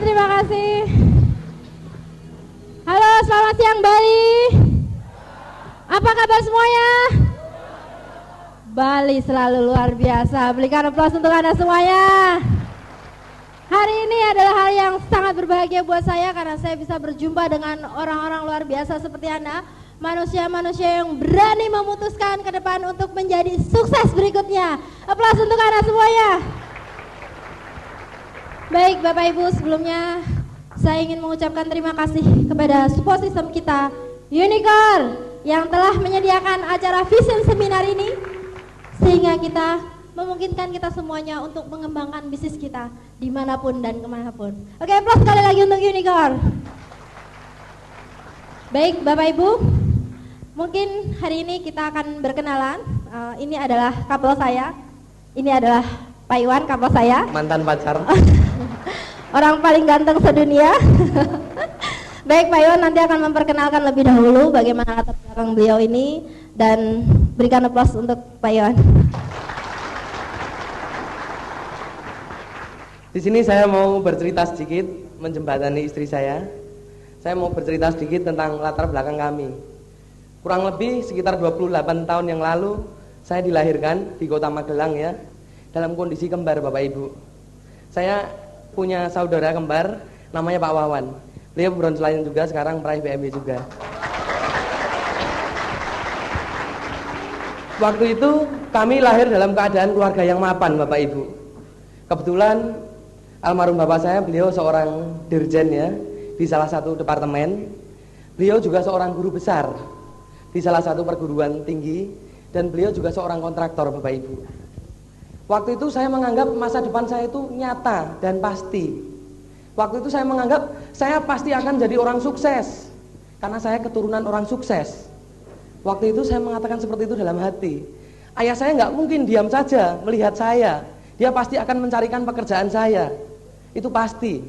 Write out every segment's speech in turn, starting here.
terima kasih. Halo, selamat siang Bali. Apa kabar semuanya? Bali selalu luar biasa. Berikan aplaus untuk Anda semuanya. Hari ini adalah hari yang sangat berbahagia buat saya karena saya bisa berjumpa dengan orang-orang luar biasa seperti Anda. Manusia-manusia yang berani memutuskan ke depan untuk menjadi sukses berikutnya. Aplaus untuk Anda semuanya. Baik Bapak Ibu, sebelumnya saya ingin mengucapkan terima kasih kepada support system kita Unicorn yang telah menyediakan acara Vision Seminar ini sehingga kita memungkinkan kita semuanya untuk mengembangkan bisnis kita dimanapun dan kemanapun. Oke, aplaus sekali lagi untuk Unicorn. Baik Bapak Ibu, mungkin hari ini kita akan berkenalan. Ini adalah couple saya. Ini adalah Pak Iwan, couple saya. Mantan pacar. Orang paling ganteng sedunia. Baik, Pak Iwan nanti akan memperkenalkan lebih dahulu bagaimana latar belakang beliau ini dan berikan aplaus untuk Pak Iwan. Di sini saya mau bercerita sedikit menjembatani istri saya. Saya mau bercerita sedikit tentang latar belakang kami. Kurang lebih sekitar 28 tahun yang lalu saya dilahirkan di Kota Magelang ya, dalam kondisi kembar Bapak Ibu. Saya punya saudara kembar namanya Pak Wawan. Beliau bronze lion juga, sekarang peraih BMW juga. Waktu itu kami lahir dalam keadaan keluarga yang mapan Bapak Ibu. Kebetulan almarhum bapak saya, beliau seorang dirjen ya di salah satu departemen. Beliau juga seorang guru besar di salah satu perguruan tinggi dan beliau juga seorang kontraktor Bapak Ibu. Waktu itu saya menganggap masa depan saya itu nyata dan pasti. Waktu itu saya menganggap saya pasti akan jadi orang sukses karena saya keturunan orang sukses. Waktu itu saya mengatakan seperti itu dalam hati. Ayah saya nggak mungkin diam saja melihat saya. Dia pasti akan mencarikan pekerjaan saya. Itu pasti.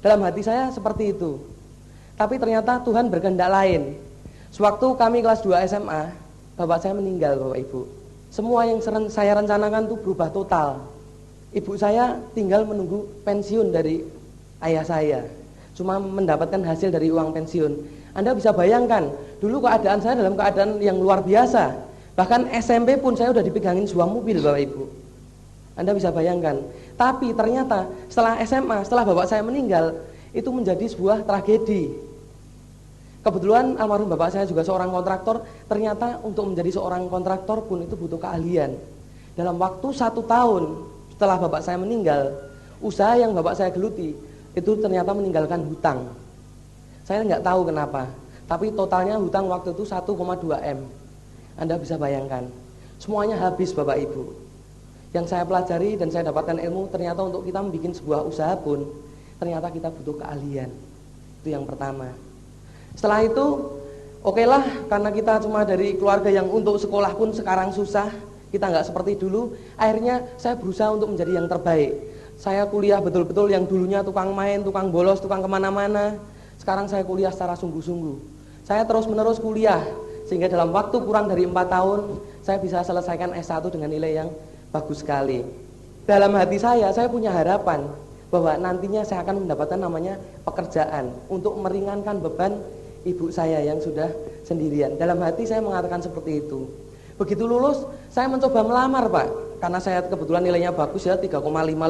Dalam hati saya seperti itu. Tapi ternyata Tuhan berkehendak lain. Sewaktu kami kelas 2 SMA, bapak saya meninggal Bapak Ibu. Semua yang saya rencanakan itu berubah total. Ibu saya tinggal menunggu pensiun dari ayah saya. Cuma mendapatkan hasil dari uang pensiun. Anda bisa bayangkan, dulu keadaan saya dalam keadaan yang luar biasa. Bahkan SMP pun saya udah dipegangin sebuah mobil Bapak Ibu. Anda bisa bayangkan. Tapi ternyata setelah SMA, setelah bapak saya meninggal, itu menjadi sebuah tragedi. Kebetulan almarhum bapak saya juga seorang kontraktor. Ternyata untuk menjadi seorang kontraktor pun itu butuh keahlian. Dalam waktu 1 tahun setelah bapak saya meninggal, usaha yang bapak saya geluti itu ternyata meninggalkan hutang. Saya nggak tahu kenapa, tapi totalnya hutang waktu itu 1,2 M. Anda bisa bayangkan. Semuanya habis Bapak Ibu. Yang saya pelajari dan saya dapatkan ilmu, ternyata untuk kita membuat sebuah usaha pun ternyata kita butuh keahlian. Itu yang pertama. Setelah itu okelah, karena kita cuma dari keluarga yang untuk sekolah pun sekarang susah, kita nggak seperti dulu. Akhirnya saya berusaha untuk menjadi yang terbaik. Saya kuliah betul-betul, yang dulunya tukang main, tukang bolos, tukang kemana-mana, sekarang saya kuliah secara sungguh-sungguh. Saya terus-menerus kuliah sehingga dalam waktu kurang dari 4 tahun saya bisa selesaikan S1 dengan nilai yang bagus sekali. Dalam hati saya punya harapan bahwa nantinya saya akan mendapatkan namanya pekerjaan untuk meringankan beban ibu saya yang sudah sendirian. Dalam hati saya mengatakan seperti itu. Begitu lulus, saya mencoba melamar Pak, karena saya kebetulan nilainya bagus ya, 3,5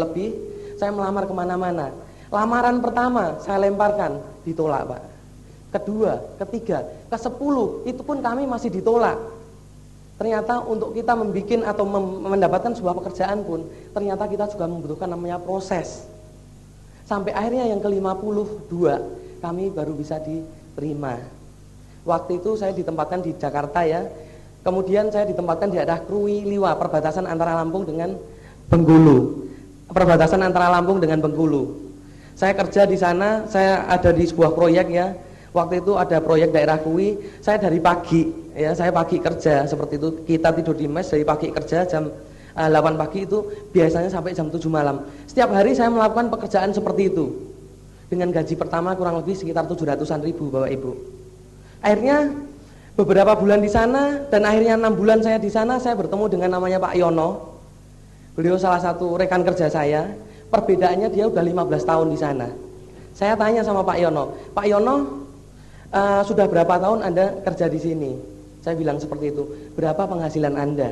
lebih. Saya melamar kemana-mana. Lamaran pertama saya lemparkan, ditolak Pak. Kedua, ketiga, ke-10 itu pun kami masih ditolak. Ternyata untuk kita membuat atau mendapatkan sebuah pekerjaan pun ternyata kita juga membutuhkan namanya proses. Sampai akhirnya yang ke-52 kami baru bisa diterima. Waktu itu saya ditempatkan di Jakarta ya. Kemudian saya ditempatkan di daerah Krui Liwa, perbatasan antara Lampung dengan Bengkulu. Perbatasan antara Lampung dengan Bengkulu. Saya kerja di sana, saya ada di sebuah proyek ya. Waktu itu ada proyek daerah Krui, saya dari pagi ya, saya pagi kerja seperti itu. Kita tidur di mes dari pagi kerja jam 8 pagi itu biasanya sampai jam 7 malam. Setiap hari saya melakukan pekerjaan seperti itu. Dengan gaji pertama kurang lebih sekitar 700-an ribu Bapak Ibu. Akhirnya beberapa bulan di sana dan akhirnya 6 bulan saya di sana, saya bertemu dengan namanya Pak Yono. Beliau salah satu rekan kerja saya. Perbedaannya dia udah 15 tahun di sana. Saya tanya sama Pak Yono, Pak Yono, sudah berapa tahun Anda kerja di sini? Saya bilang seperti itu. Berapa penghasilan Anda?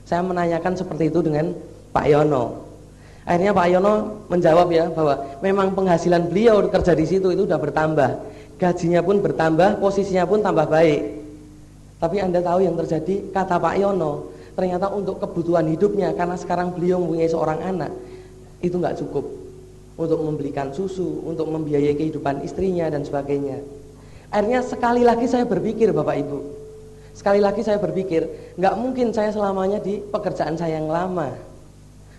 Saya menanyakan seperti itu dengan Pak Yono. Akhirnya Pak Yono menjawab ya bahwa memang penghasilan beliau kerja di situ itu sudah bertambah, gajinya pun bertambah, posisinya pun tambah baik. Tapi Anda tahu yang terjadi? Kata Pak Yono, ternyata untuk kebutuhan hidupnya, karena sekarang beliau mempunyai seorang anak, itu nggak cukup untuk membelikan susu, untuk membiayai kehidupan istrinya dan sebagainya. Akhirnya sekali lagi saya berpikir, Bapak Ibu, sekali lagi saya berpikir, nggak mungkin saya selamanya di pekerjaan saya yang lama.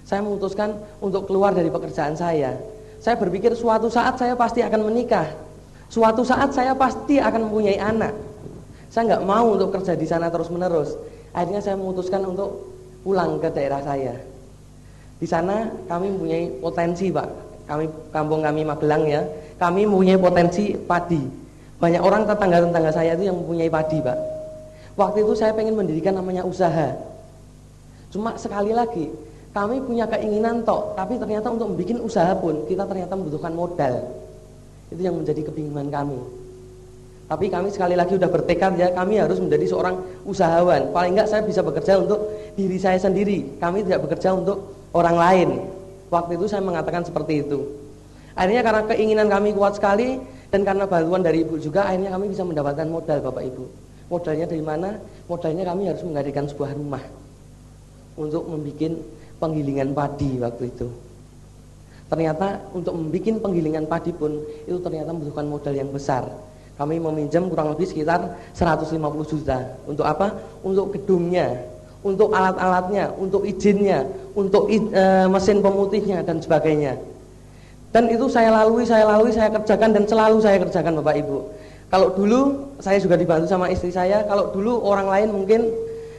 Saya memutuskan untuk keluar dari pekerjaan saya. Saya berpikir suatu saat saya pasti akan menikah, suatu saat saya pasti akan mempunyai anak. Saya nggak mau untuk kerja di sana terus menerus. Akhirnya saya memutuskan untuk pulang ke daerah saya. Di sana kami mempunyai potensi, Pak. Kampung kami Magelang ya, kami mempunyai potensi padi. Banyak orang tetangga-tetangga saya itu yang mempunyai padi, Pak. Waktu itu saya pengen mendirikan namanya usaha. Cuma sekali lagi, kami punya keinginan tok, tapi ternyata untuk membuat usaha pun kita ternyata membutuhkan modal. Itu yang menjadi kebingungan kami. Tapi kami sekali lagi udah bertekad ya, kami harus menjadi seorang usahawan. Paling enggak saya bisa bekerja untuk diri saya sendiri. Kami tidak bekerja untuk orang lain. Waktu itu saya mengatakan seperti itu. Akhirnya karena keinginan kami kuat sekali, dan karena bantuan dari ibu juga, akhirnya kami bisa mendapatkan modal, Bapak Ibu. Modalnya dari mana? Modalnya kami harus menghadirkan sebuah rumah untuk membuat penggilingan padi waktu itu. Ternyata untuk membuat penggilingan padi pun itu ternyata membutuhkan modal yang besar. Kami meminjam kurang lebih sekitar 150 juta. Untuk apa? Untuk gedungnya, untuk alat-alatnya, untuk izinnya, untuk mesin pemutihnya dan sebagainya. Dan itu saya lalui, saya kerjakan dan selalu saya kerjakan, Bapak Ibu. Kalau dulu saya juga dibantu sama istri saya. Kalau dulu orang lain mungkin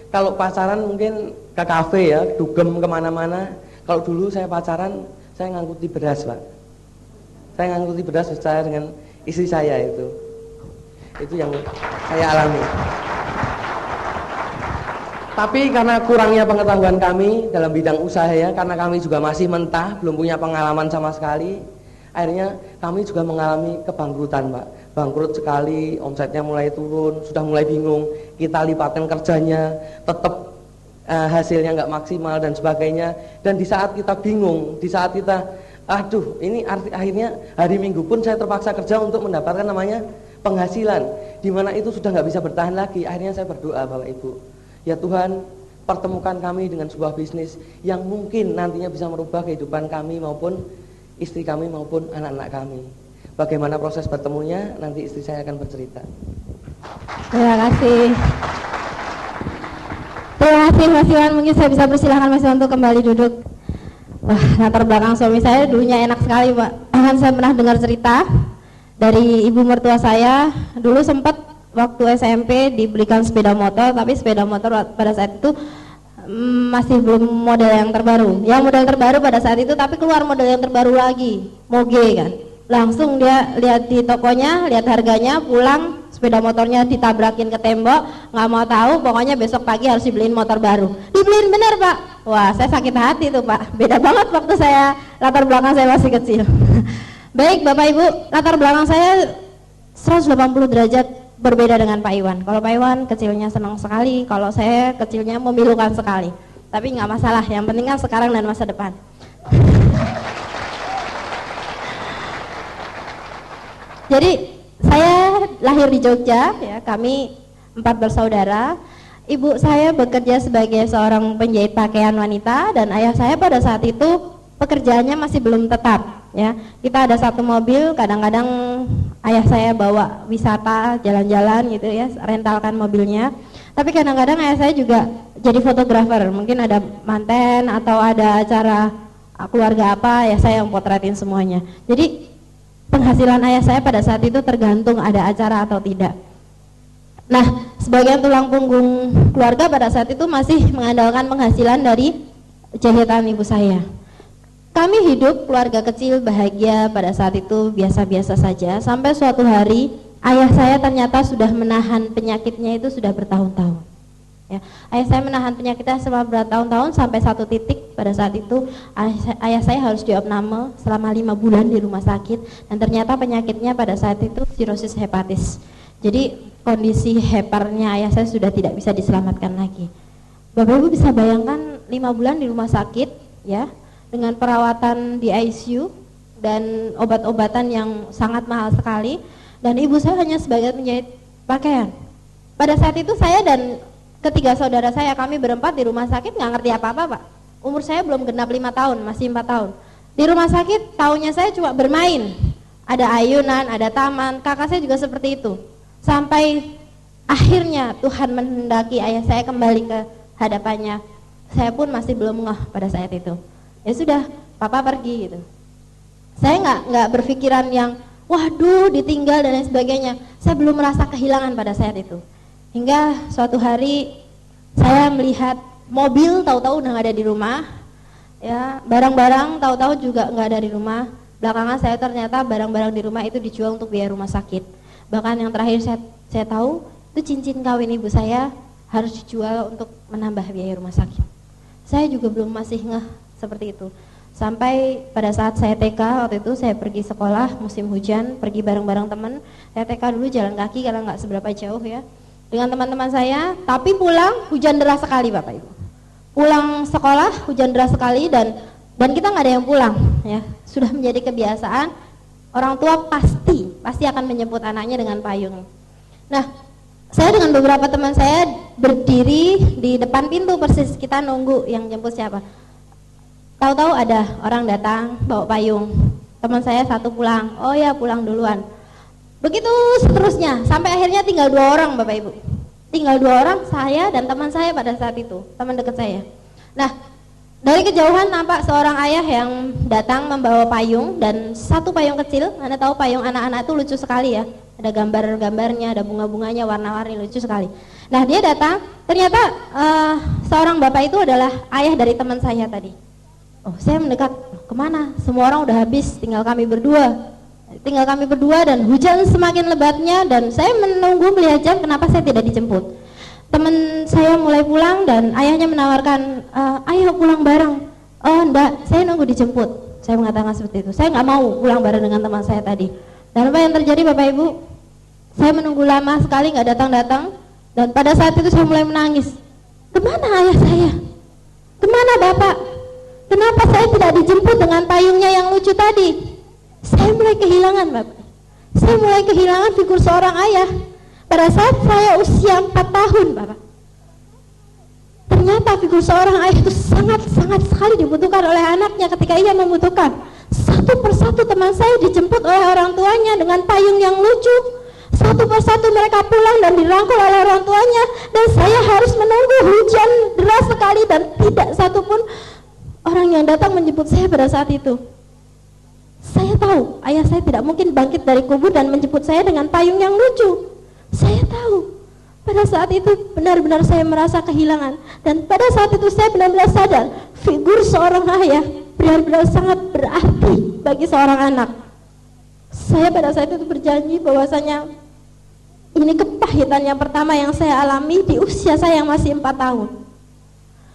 kalau pacaran mungkin ke kafe ya, dugem kemana-mana. Kalau dulu saya pacaran, saya ngangkuti beras, Pak. Saya ngangkuti beras saya dengan istri saya itu. Itu yang saya alami. Tapi karena kurangnya pengetahuan kami dalam bidang usaha ya, karena kami juga masih mentah, belum punya pengalaman sama sekali, akhirnya kami juga mengalami kebangkrutan, Pak. Bangkrut sekali, omsetnya mulai turun, sudah mulai bingung, kita lipatkan kerjanya, tetap hasilnya nggak maksimal dan sebagainya. Dan di saat kita bingung, di saat kita, aduh, ini akhirnya hari Minggu pun saya terpaksa kerja untuk mendapatkan namanya penghasilan, di mana itu sudah nggak bisa bertahan lagi. Akhirnya saya berdoa, Bapak Ibu, ya Tuhan, pertemukan kami dengan sebuah bisnis yang mungkin nantinya bisa merubah kehidupan kami maupun istri kami maupun anak-anak kami. Bagaimana proses bertemunya, nanti istri saya akan bercerita. Terima kasih. Terima kasih Mas Iwan. Mungkin saya bisa persilahkan Mas Iwan untuk kembali duduk. Wah, latar belakang suami saya dulunya enak sekali, Pak. Saya pernah dengar cerita dari ibu mertua saya. Dulu sempat waktu SMP dibelikan sepeda motor, tapi sepeda motor pada saat itu masih belum model yang terbaru. Yang model terbaru pada saat itu, tapi keluar model yang terbaru lagi, Moge kan. Langsung dia lihat di tokonya, lihat harganya, pulang sepeda motornya ditabrakin ke tembok, nggak mau tahu, pokoknya besok pagi harus dibeliin motor baru. Dibeliin bener, Pak. Wah, saya sakit hati tuh, Pak. Beda banget waktu saya latar belakang saya masih kecil. Baik, Bapak Ibu, latar belakang saya 180 derajat berbeda dengan Pak Iwan. Kalau Pak Iwan kecilnya senang sekali, kalau saya kecilnya memilukan sekali. Tapi nggak masalah, yang penting kan sekarang dan masa depan. Jadi saya lahir di Jogja, ya, kami 4 bersaudara. Ibu saya bekerja sebagai seorang penjahit pakaian wanita dan ayah saya pada saat itu pekerjaannya masih belum tetap. Ya, kita ada satu mobil, kadang-kadang ayah saya bawa wisata, jalan-jalan gitu ya, rentalkan mobilnya. Tapi kadang-kadang ayah saya juga jadi fotografer, mungkin ada manten atau ada acara keluarga apa, ya saya yang potretin semuanya. Jadi penghasilan ayah saya pada saat itu tergantung ada acara atau tidak. Nah, sebagian tulang punggung keluarga pada saat itu masih mengandalkan penghasilan dari jahitan ibu saya. Kami hidup keluarga kecil bahagia pada saat itu biasa-biasa saja, sampai suatu hari ayah saya ternyata sudah menahan penyakitnya itu sudah bertahun-tahun. Ya, ayah saya menahan penyakitnya selama bertahun-tahun sampai satu titik pada saat itu ayah saya harus diopname selama 5 bulan di rumah sakit, dan ternyata penyakitnya pada saat itu sirosis hepatis. Jadi kondisi heparnya ayah saya sudah tidak bisa diselamatkan lagi. Bapak Ibu bisa bayangkan 5 bulan di rumah sakit ya, dengan perawatan di ICU dan obat-obatan yang sangat mahal sekali, dan ibu saya hanya sebagai penjahit pakaian. Pada saat itu saya dan ketiga saudara saya, kami berempat di rumah sakit nggak ngerti apa-apa Pak. Umur saya belum genap 5 tahun, masih 4 tahun. Di rumah sakit taunya saya cuma bermain, ada ayunan, ada taman, kakak saya juga seperti itu. Sampai akhirnya Tuhan menghendaki ayah saya kembali ke hadapannya. Saya pun masih belum ngeh pada saat itu. Ya sudah, papa pergi gitu. Saya nggak berpikiran yang waduh ditinggal dan lain sebagainya. Saya belum merasa kehilangan pada saat itu. Hingga suatu hari saya melihat mobil tahu-tahu udah nggak ada di rumah, ya barang-barang tahu-tahu juga nggak ada di rumah. Belakangan saya ternyata barang-barang di rumah itu dijual untuk biaya rumah sakit. Bahkan yang terakhir saya tahu itu cincin kawin ibu saya harus dijual untuk menambah biaya rumah sakit. Saya juga belum masih ngeh seperti itu. Sampai pada saat saya TK waktu itu saya pergi sekolah musim hujan, pergi bareng-bareng teman. Saya TK dulu jalan kaki karena nggak seberapa jauh ya, dengan teman-teman saya. Tapi pulang hujan deras sekali Bapak Ibu. Pulang sekolah hujan deras sekali dan kita nggak ada yang pulang ya. Sudah menjadi kebiasaan, orang tua pasti akan menjemput anaknya dengan payung. Nah, saya dengan beberapa teman saya berdiri di depan pintu persis, kita nunggu yang jemput siapa. Tahu-tahu ada orang datang bawa payung. Teman saya satu pulang, oh ya pulang duluan. Begitu seterusnya, sampai akhirnya tinggal 2 orang Bapak Ibu. Tinggal 2 orang, saya dan teman saya pada saat itu, teman dekat saya. Nah, dari kejauhan nampak seorang ayah yang datang membawa payung, dan satu payung kecil. Anda tahu payung anak-anak itu lucu sekali ya, ada gambar-gambarnya, ada bunga-bunganya, warna-warni, lucu sekali. Nah dia datang, ternyata seorang bapak itu adalah ayah dari teman saya tadi. Oh, saya mendekat, kemana? Semua orang udah habis, tinggal kami berdua. Dan hujan semakin lebatnya, dan saya menunggu melihat jam, kenapa saya tidak dijemput. Teman saya mulai pulang dan ayahnya menawarkan, ayo pulang bareng. Oh enggak, saya nunggu dijemput. Saya mengatakan seperti itu, saya nggak mau pulang bareng dengan teman saya tadi. Dan apa yang terjadi Bapak Ibu? Saya menunggu lama sekali nggak datang-datang, dan pada saat itu saya mulai menangis. Kemana ayah saya? Kemana Bapak? Kenapa saya tidak dijemput dengan payungnya yang lucu tadi? Saya mulai kehilangan Bapak. Saya mulai kehilangan figur seorang ayah. Pada saat saya usia 4 tahun Bapak. Ternyata figur seorang ayah itu sangat-sangat sekali dibutuhkan oleh anaknya ketika ia membutuhkan. Satu persatu teman saya dijemput oleh orang tuanya dengan payung yang lucu. Satu persatu mereka pulang dan dirangkul oleh orang tuanya, dan saya harus menunggu hujan deras sekali dan tidak satupun orang yang datang menjemput saya pada saat itu. Saya tahu ayah saya tidak mungkin bangkit dari kubur dan menjemput saya dengan payung yang lucu. Saya tahu pada saat itu benar-benar saya merasa kehilangan, dan pada saat itu saya benar-benar sadar figur seorang ayah benar-benar sangat berarti bagi seorang anak. Saya pada saat itu berjanji bahwasanya ini kepahitan yang pertama yang saya alami di usia saya yang masih 4 tahun.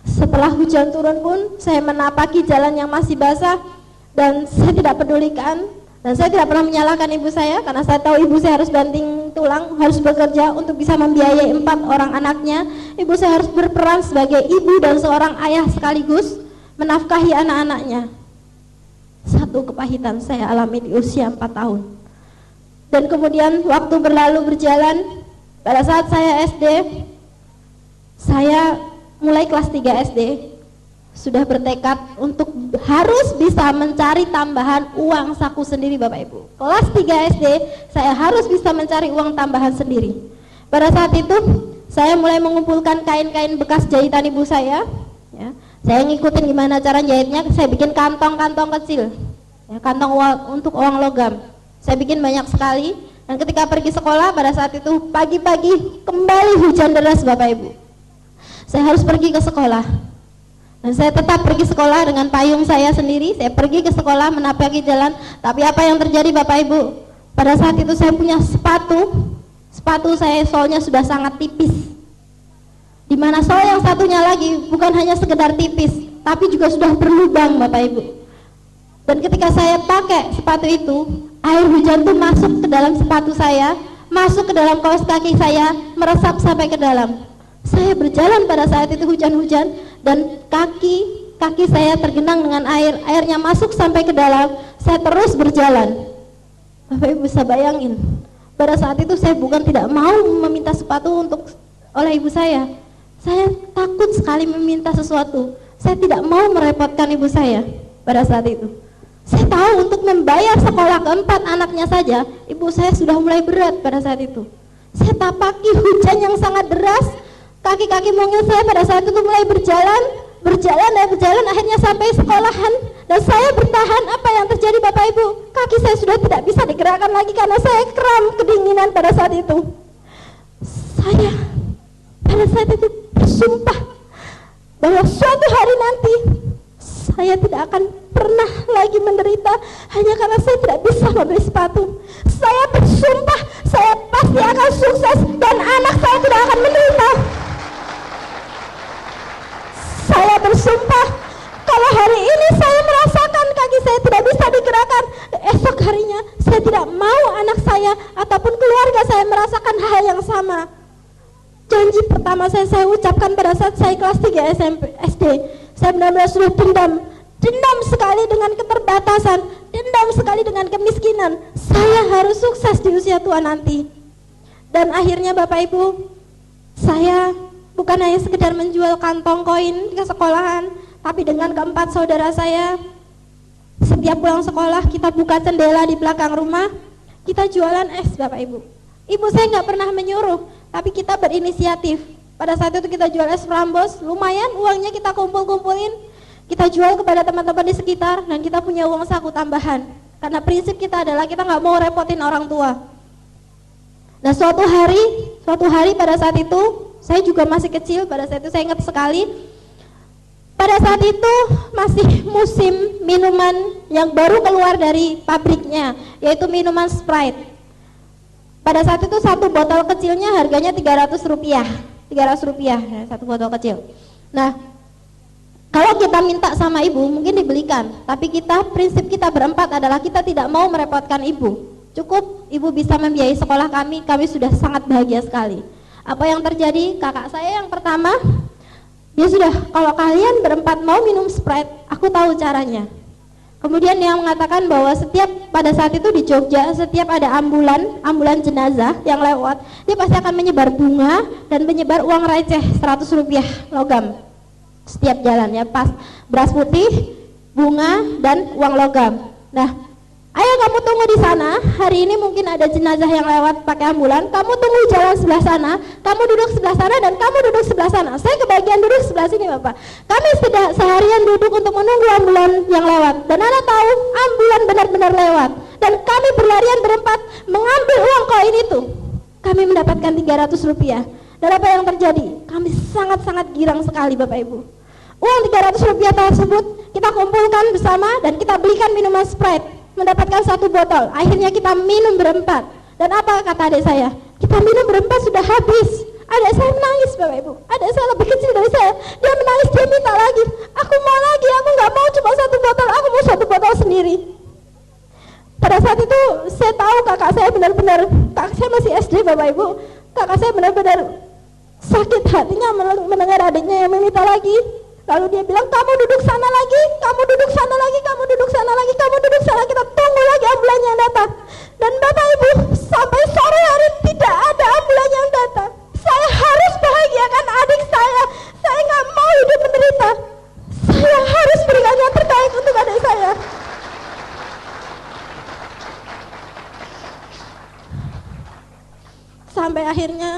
Setelah hujan turun pun saya menapaki jalan yang masih basah, dan saya tidak pedulikan, dan saya tidak pernah menyalahkan ibu saya karena saya tahu ibu saya harus banting tulang, harus bekerja untuk bisa membiayai 4 orang anaknya. Ibu saya harus berperan sebagai ibu dan seorang ayah sekaligus menafkahi anak-anaknya. Satu kepahitan saya alami di usia 4 tahun. Dan kemudian waktu berlalu berjalan, pada saat saya SD, saya mulai kelas 3 SD sudah bertekad untuk harus bisa mencari tambahan uang saku sendiri Bapak Ibu. Kelas 3 SD saya harus bisa mencari uang tambahan sendiri. Pada saat itu saya mulai mengumpulkan kain-kain bekas jahitan ibu saya ya. Saya ngikutin gimana cara jahitnya, saya bikin kantong-kantong kecil ya, kantong untuk uang logam. Saya bikin banyak sekali, dan ketika pergi sekolah pada saat itu pagi-pagi kembali hujan deras Bapak Ibu. Saya harus pergi ke sekolah, dan saya tetap pergi sekolah dengan payung saya sendiri. Saya pergi ke sekolah menapaki jalan, tapi apa yang terjadi Bapak Ibu? Pada saat itu saya punya sepatu saya solnya sudah sangat tipis. Dimana sol yang satunya lagi bukan hanya sekedar tipis, tapi juga sudah berlubang Bapak Ibu. Dan ketika saya pakai sepatu itu, air hujan itu masuk ke dalam sepatu saya, masuk ke dalam kaos kaki saya, meresap sampai ke dalam. Saya berjalan pada saat itu hujan-hujan dan kaki saya tergenang dengan air, airnya masuk sampai ke dalam. Saya terus berjalan. Bapak Ibu bisa bayangin, pada saat itu saya bukan tidak mau meminta sepatu oleh ibu saya takut sekali meminta sesuatu. Saya tidak mau merepotkan ibu saya pada saat itu. Saya tahu untuk membayar sekolah keempat anaknya saja, ibu saya sudah mulai berat pada saat itu. Saya tapaki hujan yang sangat deras, kaki-kaki mungil saya pada saat itu mulai berjalan, akhirnya sampai sekolahan. Dan saya bertahan. Apa yang terjadi Bapak Ibu? Kaki saya sudah tidak bisa digerakkan lagi karena saya kram kedinginan pada saat itu. Saya pada saat itu bersumpah bahwa suatu hari nanti saya tidak akan pernah lagi menderita hanya karena saya tidak bisa membeli sepatu. Saya bersumpah saya pasti akan sukses dan anak saya tidak akan menderita. Saya bersumpah kalau hari ini saya merasakan kaki saya tidak bisa digerakkan, esok harinya saya tidak mau anak saya ataupun keluarga saya merasakan hal yang sama. Janji pertama saya ucapkan pada saat saya kelas 3 SD. Saya benar-benar sudah dendam sekali dengan keterbatasan, dendam sekali dengan kemiskinan. Saya harus sukses di usia tua nanti. Dan akhirnya Bapak Ibu, saya bukan hanya sekedar menjual kantong koin ke sekolahan, tapi dengan keempat saudara saya, setiap pulang sekolah kita buka jendela di belakang rumah, kita jualan es Bapak Ibu. Ibu saya nggak pernah menyuruh, tapi kita berinisiatif. Pada saat itu kita jual es Prambos, lumayan uangnya kita kumpulin, kita jual kepada teman-teman di sekitar, dan kita punya uang saku tambahan. Karena prinsip kita adalah kita nggak mau repotin orang tua. Nah suatu hari pada saat itu, saya juga masih kecil, pada saat itu saya ingat sekali. Pada saat itu masih musim minuman yang baru keluar dari pabriknya, yaitu minuman Sprite. Pada saat itu satu botol kecilnya harganya 300 rupiah ya, satu botol kecil. Nah, kalau kita minta sama ibu mungkin dibelikan, tapi prinsip kita berempat adalah kita tidak mau merepotkan ibu. Cukup ibu bisa membiayai sekolah kami sudah sangat bahagia sekali. Apa yang terjadi? Kakak saya yang pertama, dia sudah, kalau kalian berempat mau minum Sprite, aku tahu caranya. Kemudian dia mengatakan bahwa pada saat itu di Jogja, setiap ada ambulan jenazah yang lewat, dia pasti akan menyebar bunga dan menyebar uang receh 100 rupiah logam. Setiap jalan ya, pas beras putih, bunga dan uang logam. Nah, ayo kamu tunggu di sana, hari ini mungkin ada jenazah yang lewat pakai ambulan, kamu tunggu jalan sebelah sana, kamu duduk sebelah sana dan kamu duduk sebelah sana. Saya kebagian duduk sebelah sini Bapak. Kami sudah seharian duduk untuk menunggu ambulan yang lewat, dan Anda tahu ambulan benar-benar lewat, dan kami berlarian berempat mengambil uang koin itu. Kami mendapatkan 300 rupiah. Dan apa yang terjadi? Kami sangat-sangat girang sekali Bapak Ibu. Uang 300 rupiah tersebut kita kumpulkan bersama dan kita belikan minuman Sprite, mendapatkan satu botol. Akhirnya kita minum berempat. Dan apa kata adik saya? Kita minum berempat sudah habis. Adik saya menangis Bapak Ibu. Adik saya lebih kecil dari saya. Dia menangis, dia minta lagi. Aku mau lagi, aku nggak mau cuma satu botol, aku mau satu botol sendiri. Pada saat itu saya tahu kakak saya benar-benar, kakak saya masih SD Bapak Ibu. Kakak saya benar-benar sakit hatinya mendengar adiknya yang meminta lagi. Lalu dia bilang, kamu duduk sana lagi, kamu duduk sana lagi, kamu duduk sana lagi, kamu duduk sana, kita tunggu lagi ambulan yang datang. Dan Bapak Ibu, sampai sore hari tidak ada ambulan yang datang. Saya harus bahagiakan adik saya nggak mau hidup menderita. Saya harus berikan yang terbaik untuk adik saya. Sampai akhirnya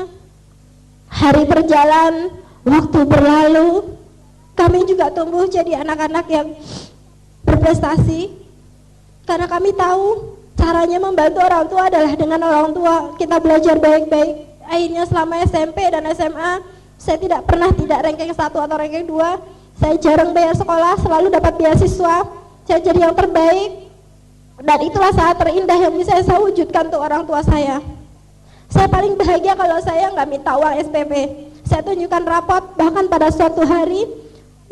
hari berjalan, waktu berlalu, kami juga tumbuh jadi anak-anak yang berprestasi. Karena kami tahu caranya membantu orang tua adalah dengan orang tua kita belajar baik-baik. Akhirnya selama SMP dan SMA, saya tidak pernah ranking 1 atau ranking 2. Saya jarang bayar sekolah, selalu dapat beasiswa. Saya jadi yang terbaik. Dan itulah saat terindah yang bisa saya wujudkan untuk orang tua saya. Saya paling bahagia kalau saya nggak minta uang SPP. Saya tunjukkan rapot, bahkan pada suatu hari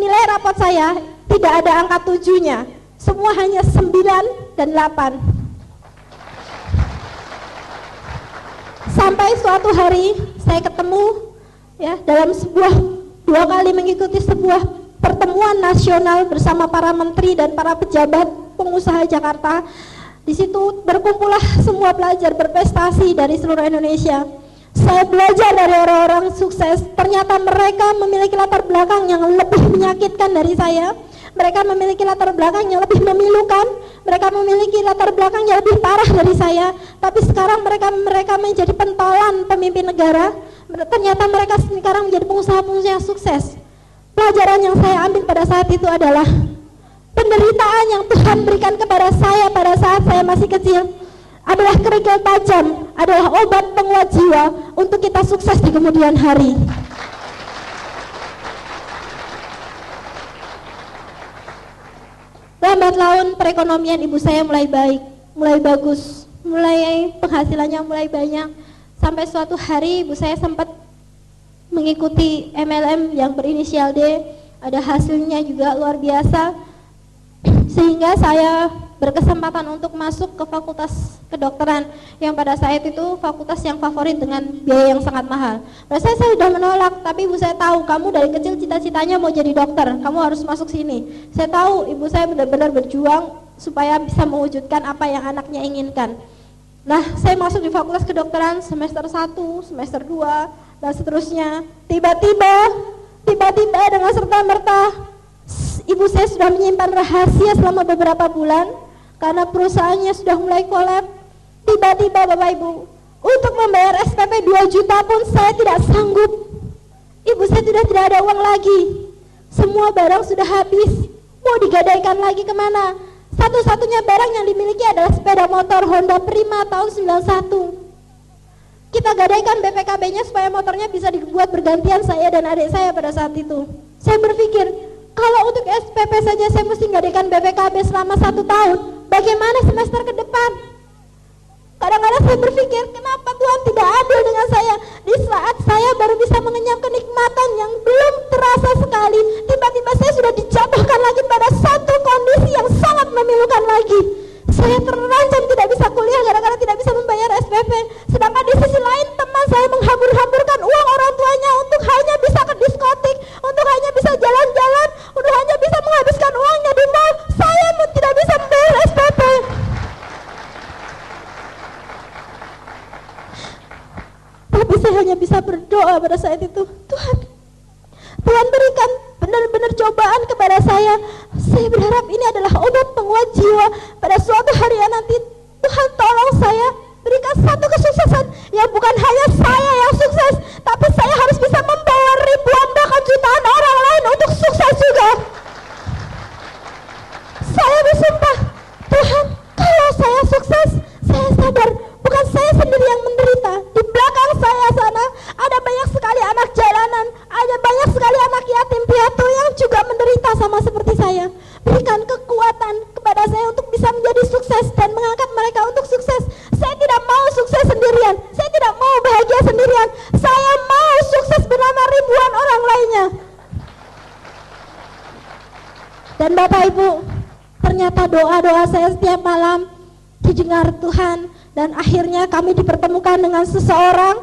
nilai rapot saya tidak ada angka 7-nya, semua hanya 9 dan 8. Sampai suatu hari saya ketemu ya dalam dua kali mengikuti sebuah pertemuan nasional bersama para menteri dan para pejabat pengusaha Jakarta. Di situ berkumpullah semua pelajar berprestasi dari seluruh Indonesia. Saya belajar dari orang-orang sukses. Ternyata mereka memiliki latar belakang yang lebih menyakitkan dari saya. Mereka memiliki latar belakang yang lebih memilukan. Mereka memiliki latar belakang yang lebih parah dari saya. Tapi sekarang mereka menjadi pentolan pemimpin negara. Ternyata mereka sekarang menjadi pengusaha-pengusaha yang sukses. Pelajaran yang saya ambil pada saat itu adalah penderitaan yang Tuhan berikan kepada saya pada saat saya masih kecil adalah kerikil tajam, adalah obat penguat jiwa untuk kita sukses di kemudian hari. Lambat laun perekonomian ibu saya mulai baik, mulai bagus, mulai penghasilannya mulai banyak. Sampai suatu hari ibu saya sempat mengikuti MLM yang berinisial D, ada hasilnya juga luar biasa, sehingga saya berkesempatan untuk masuk ke fakultas kedokteran yang pada saat itu fakultas yang favorit dengan biaya yang sangat mahal. Pada saya sudah menolak, tapi ibu saya tahu kamu dari kecil cita-citanya mau jadi dokter, kamu harus masuk sini. Saya tahu ibu saya benar-benar berjuang supaya bisa mewujudkan apa yang anaknya inginkan. Nah, saya masuk di fakultas kedokteran semester 1, semester 2, dan seterusnya. Tiba-tiba dengan serta-merta ibu saya sudah menyimpan rahasia selama beberapa bulan karena perusahaannya sudah mulai kolab. Tiba-tiba Bapak Ibu, untuk membayar SPP 2 juta pun saya tidak sanggup. Ibu saya sudah tidak ada uang lagi. Semua barang sudah habis. Mau digadaikan lagi kemana? Satu-satunya barang yang dimiliki adalah sepeda motor Honda Prima tahun 91. Kita gadaikan BPKB-nya supaya motornya bisa dibuat bergantian saya dan adik saya pada saat itu. Saya berpikir, kalau untuk SPP saja saya mesti gadaikan BPKB selama 1 tahun, bagaimana semester ke depan? Kadang-kadang saya berpikir, kenapa Tuhan tidak adil dengan saya? Di saat saya baru bisa mengenyam kenikmatan yang belum terasa sekali, tiba-tiba saya sudah dijatuhkan lagi pada satu kondisi yang sangat memilukan lagi. Saya terancam tidak bisa kuliah gara-gara tidak bisa membayar SPP. Sedangkan di sisi lain teman saya menghambur-hamburkan uang orang tuanya untuk hanya bisa ke diskotik, untuk hanya bisa jalan-jalan, untuk hanya bisa menghabiskan uangnya di mall. Saya pun tidak bisa membayar SPP. Tapi saya hanya bisa berdoa pada saat itu, Tuhan berikan benar-benar cobaan kepada saya. Saya berharap ini adalah obat penguat jiwa. Pada suatu hari nanti Tuhan tolong saya, berikan satu kesuksesan yang bukan hanya saya yang sukses, tapi saya harus bisa membawa ribuan bahkan jutaan orang lain untuk sukses juga. Saya bersumpah, Tuhan, kalau saya sukses, saya sadar bukan saya sendiri yang menderita. Di belakang saya sana ada banyak sekali anak jalanan, ada banyak sekali anak yatim piatu yang juga menderita sama seperti saya. Berikan kekuatan kepada saya untuk bisa menjadi sukses dan mengangkat mereka untuk sukses. Saya tidak mau sukses sendirian, saya tidak mau bahagia sendirian, saya mau sukses bersama ribuan orang lainnya. Dan Bapak Ibu, ternyata doa-doa saya setiap malam didengar Tuhan. Dan akhirnya kami dipertemukan dengan seseorang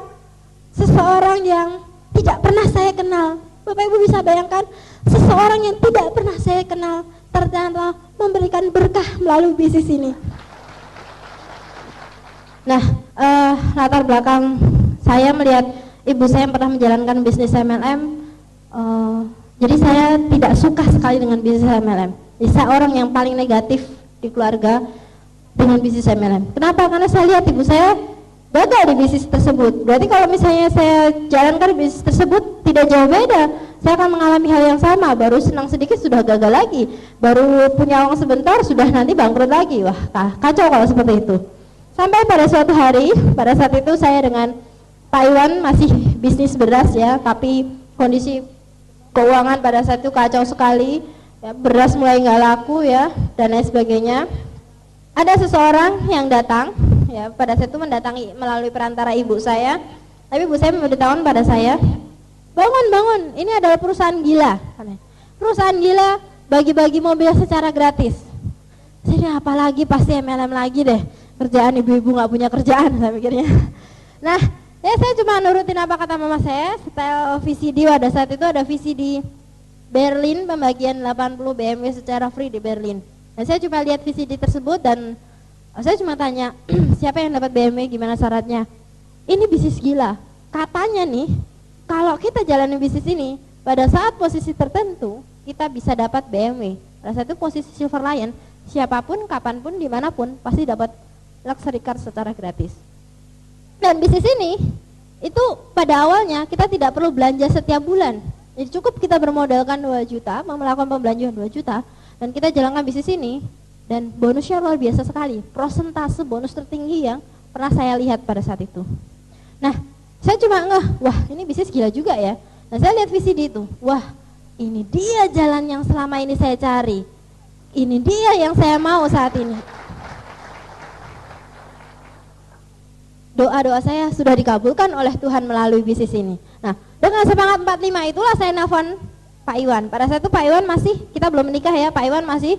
yang tidak pernah saya kenal. Bapak Ibu bisa bayangkan, seseorang yang tidak pernah saya kenal ternyata memberikan berkah melalui bisnis ini. Nah, latar belakang saya melihat ibu saya yang pernah menjalankan bisnis MLM, jadi saya tidak suka sekali dengan bisnis MLM. Jadi saya orang yang paling negatif di keluarga dengan bisnis MLM. Kenapa? Karena saya lihat ibu saya gagal di bisnis tersebut. Berarti kalau misalnya saya jalankan bisnis tersebut tidak jauh beda. Saya akan mengalami hal yang sama. Baru senang sedikit sudah gagal lagi. Baru punya uang sebentar sudah nanti bangkrut lagi. Wah, kacau kalau seperti itu. Sampai pada suatu hari, pada saat itu saya dengan Pak Iwan masih bisnis beras ya, tapi kondisi keuangan pada saat itu kacau sekali. Ya, beras mulai nggak laku ya dan lain sebagainya. Ada seseorang yang datang, ya pada saat itu mendatangi melalui perantara ibu saya, tapi ibu saya memberitahukan pada saya, bangun, ini adalah perusahaan gila. perusahaan gila bagi-bagi mobil secara gratis. Jadi apalagi pasti MLM lagi deh, kerjaan ibu-ibu nggak punya kerjaan saya pikirnya. Nah, ya saya cuma nurutin apa kata mama saya. Setel VCD, pada saat itu ada VCD Berlin, pembagian 80 BMW secara free di Berlin. Dan saya cuma lihat VCD tersebut dan saya cuma tanya, siapa yang dapat BMW, gimana syaratnya? Ini bisnis gila. Katanya nih, kalau kita jalani bisnis ini, pada saat posisi tertentu, kita bisa dapat BMW. Pada saat itu posisi Silver Lion, siapapun, kapanpun, dimanapun, pasti dapat luxury car secara gratis. Dan bisnis ini, itu pada awalnya kita tidak perlu belanja setiap bulan. Jadi cukup kita bermodalkan 2 juta, melakukan pembelanjaan 2 juta, dan kita jalankan bisnis ini, dan bonusnya luar biasa sekali. Prosentase bonus tertinggi yang pernah saya lihat pada saat itu. Nah, saya cuma wah ini bisnis gila juga ya. Nah, saya lihat VCD itu, wah ini dia jalan yang selama ini saya cari. Ini dia yang saya mau saat ini. Doa-doa saya sudah dikabulkan oleh Tuhan melalui bisnis ini. Nah, dengan semangat 45 itulah saya nelfon Pak Iwan. Pada saat itu Pak Iwan masih, kita belum menikah ya, Pak Iwan masih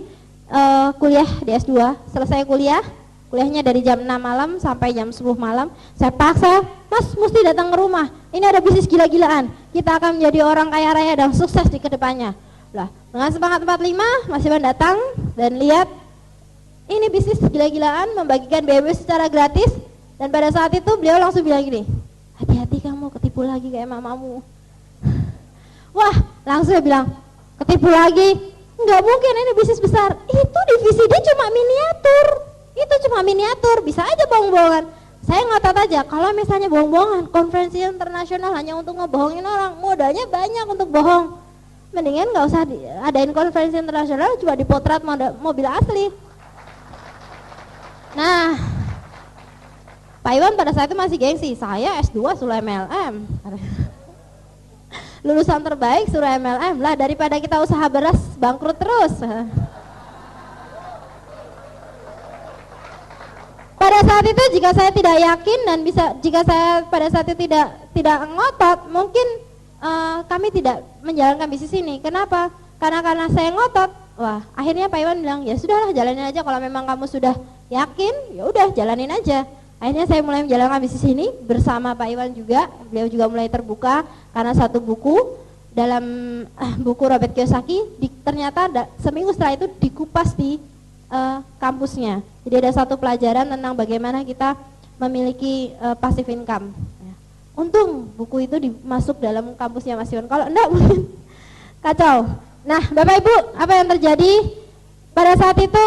kuliah di S2. Selesai kuliahnya dari jam 6 malam sampai jam 10 malam. Saya paksa, Mas mesti datang ke rumah. Ini ada bisnis gila-gilaan. Kita akan menjadi orang kaya raya dan sukses di kedepannya. Lah, dengan semangat 45, Mas Iwan datang dan lihat ini bisnis gila-gilaan, membagikan BMW secara gratis. Dan pada saat itu beliau langsung bilang gini, hati-hati kamu ketipu lagi kayak mamamu. Wah, langsung dia bilang, ketipu lagi? Enggak mungkin, ini bisnis besar. Itu di VCD cuma miniatur. Itu cuma miniatur, bisa aja bohong-bohongan. Saya ngotot aja, kalau misalnya bohong-bohongan, konferensi internasional hanya untuk ngebohongin orang, modalnya banyak untuk bohong. Mendingan nggak usah adain konferensi internasional, cuma dipotret mobil asli. Nah, Pak Iwan pada saat itu masih gengsi, saya S2 suruh MLM. Lulusan terbaik suruh MLM lah, daripada kita usaha beras bangkrut terus. Pada saat itu jika saya tidak yakin dan jika saya pada saat itu tidak ngotot, mungkin kami tidak menjalankan bisnis ini. Kenapa? Karena saya ngotot. Wah, akhirnya Pak Iwan bilang, ya sudahlah jalanin aja, kalau memang kamu sudah yakin, ya udah jalanin aja. Akhirnya saya mulai menjalankan bisnis ini bersama Pak Iwan juga. Beliau juga mulai terbuka karena satu buku, dalam buku Robert Kiyosaki ternyata seminggu setelah itu dikupas di kampusnya. Jadi ada satu pelajaran tentang bagaimana kita memiliki passive income. Untung buku itu dimasuk dalam kampusnya Mas Iwan. Kalau enggak mungkin kacau. Nah, Bapak Ibu, apa yang terjadi? Pada saat itu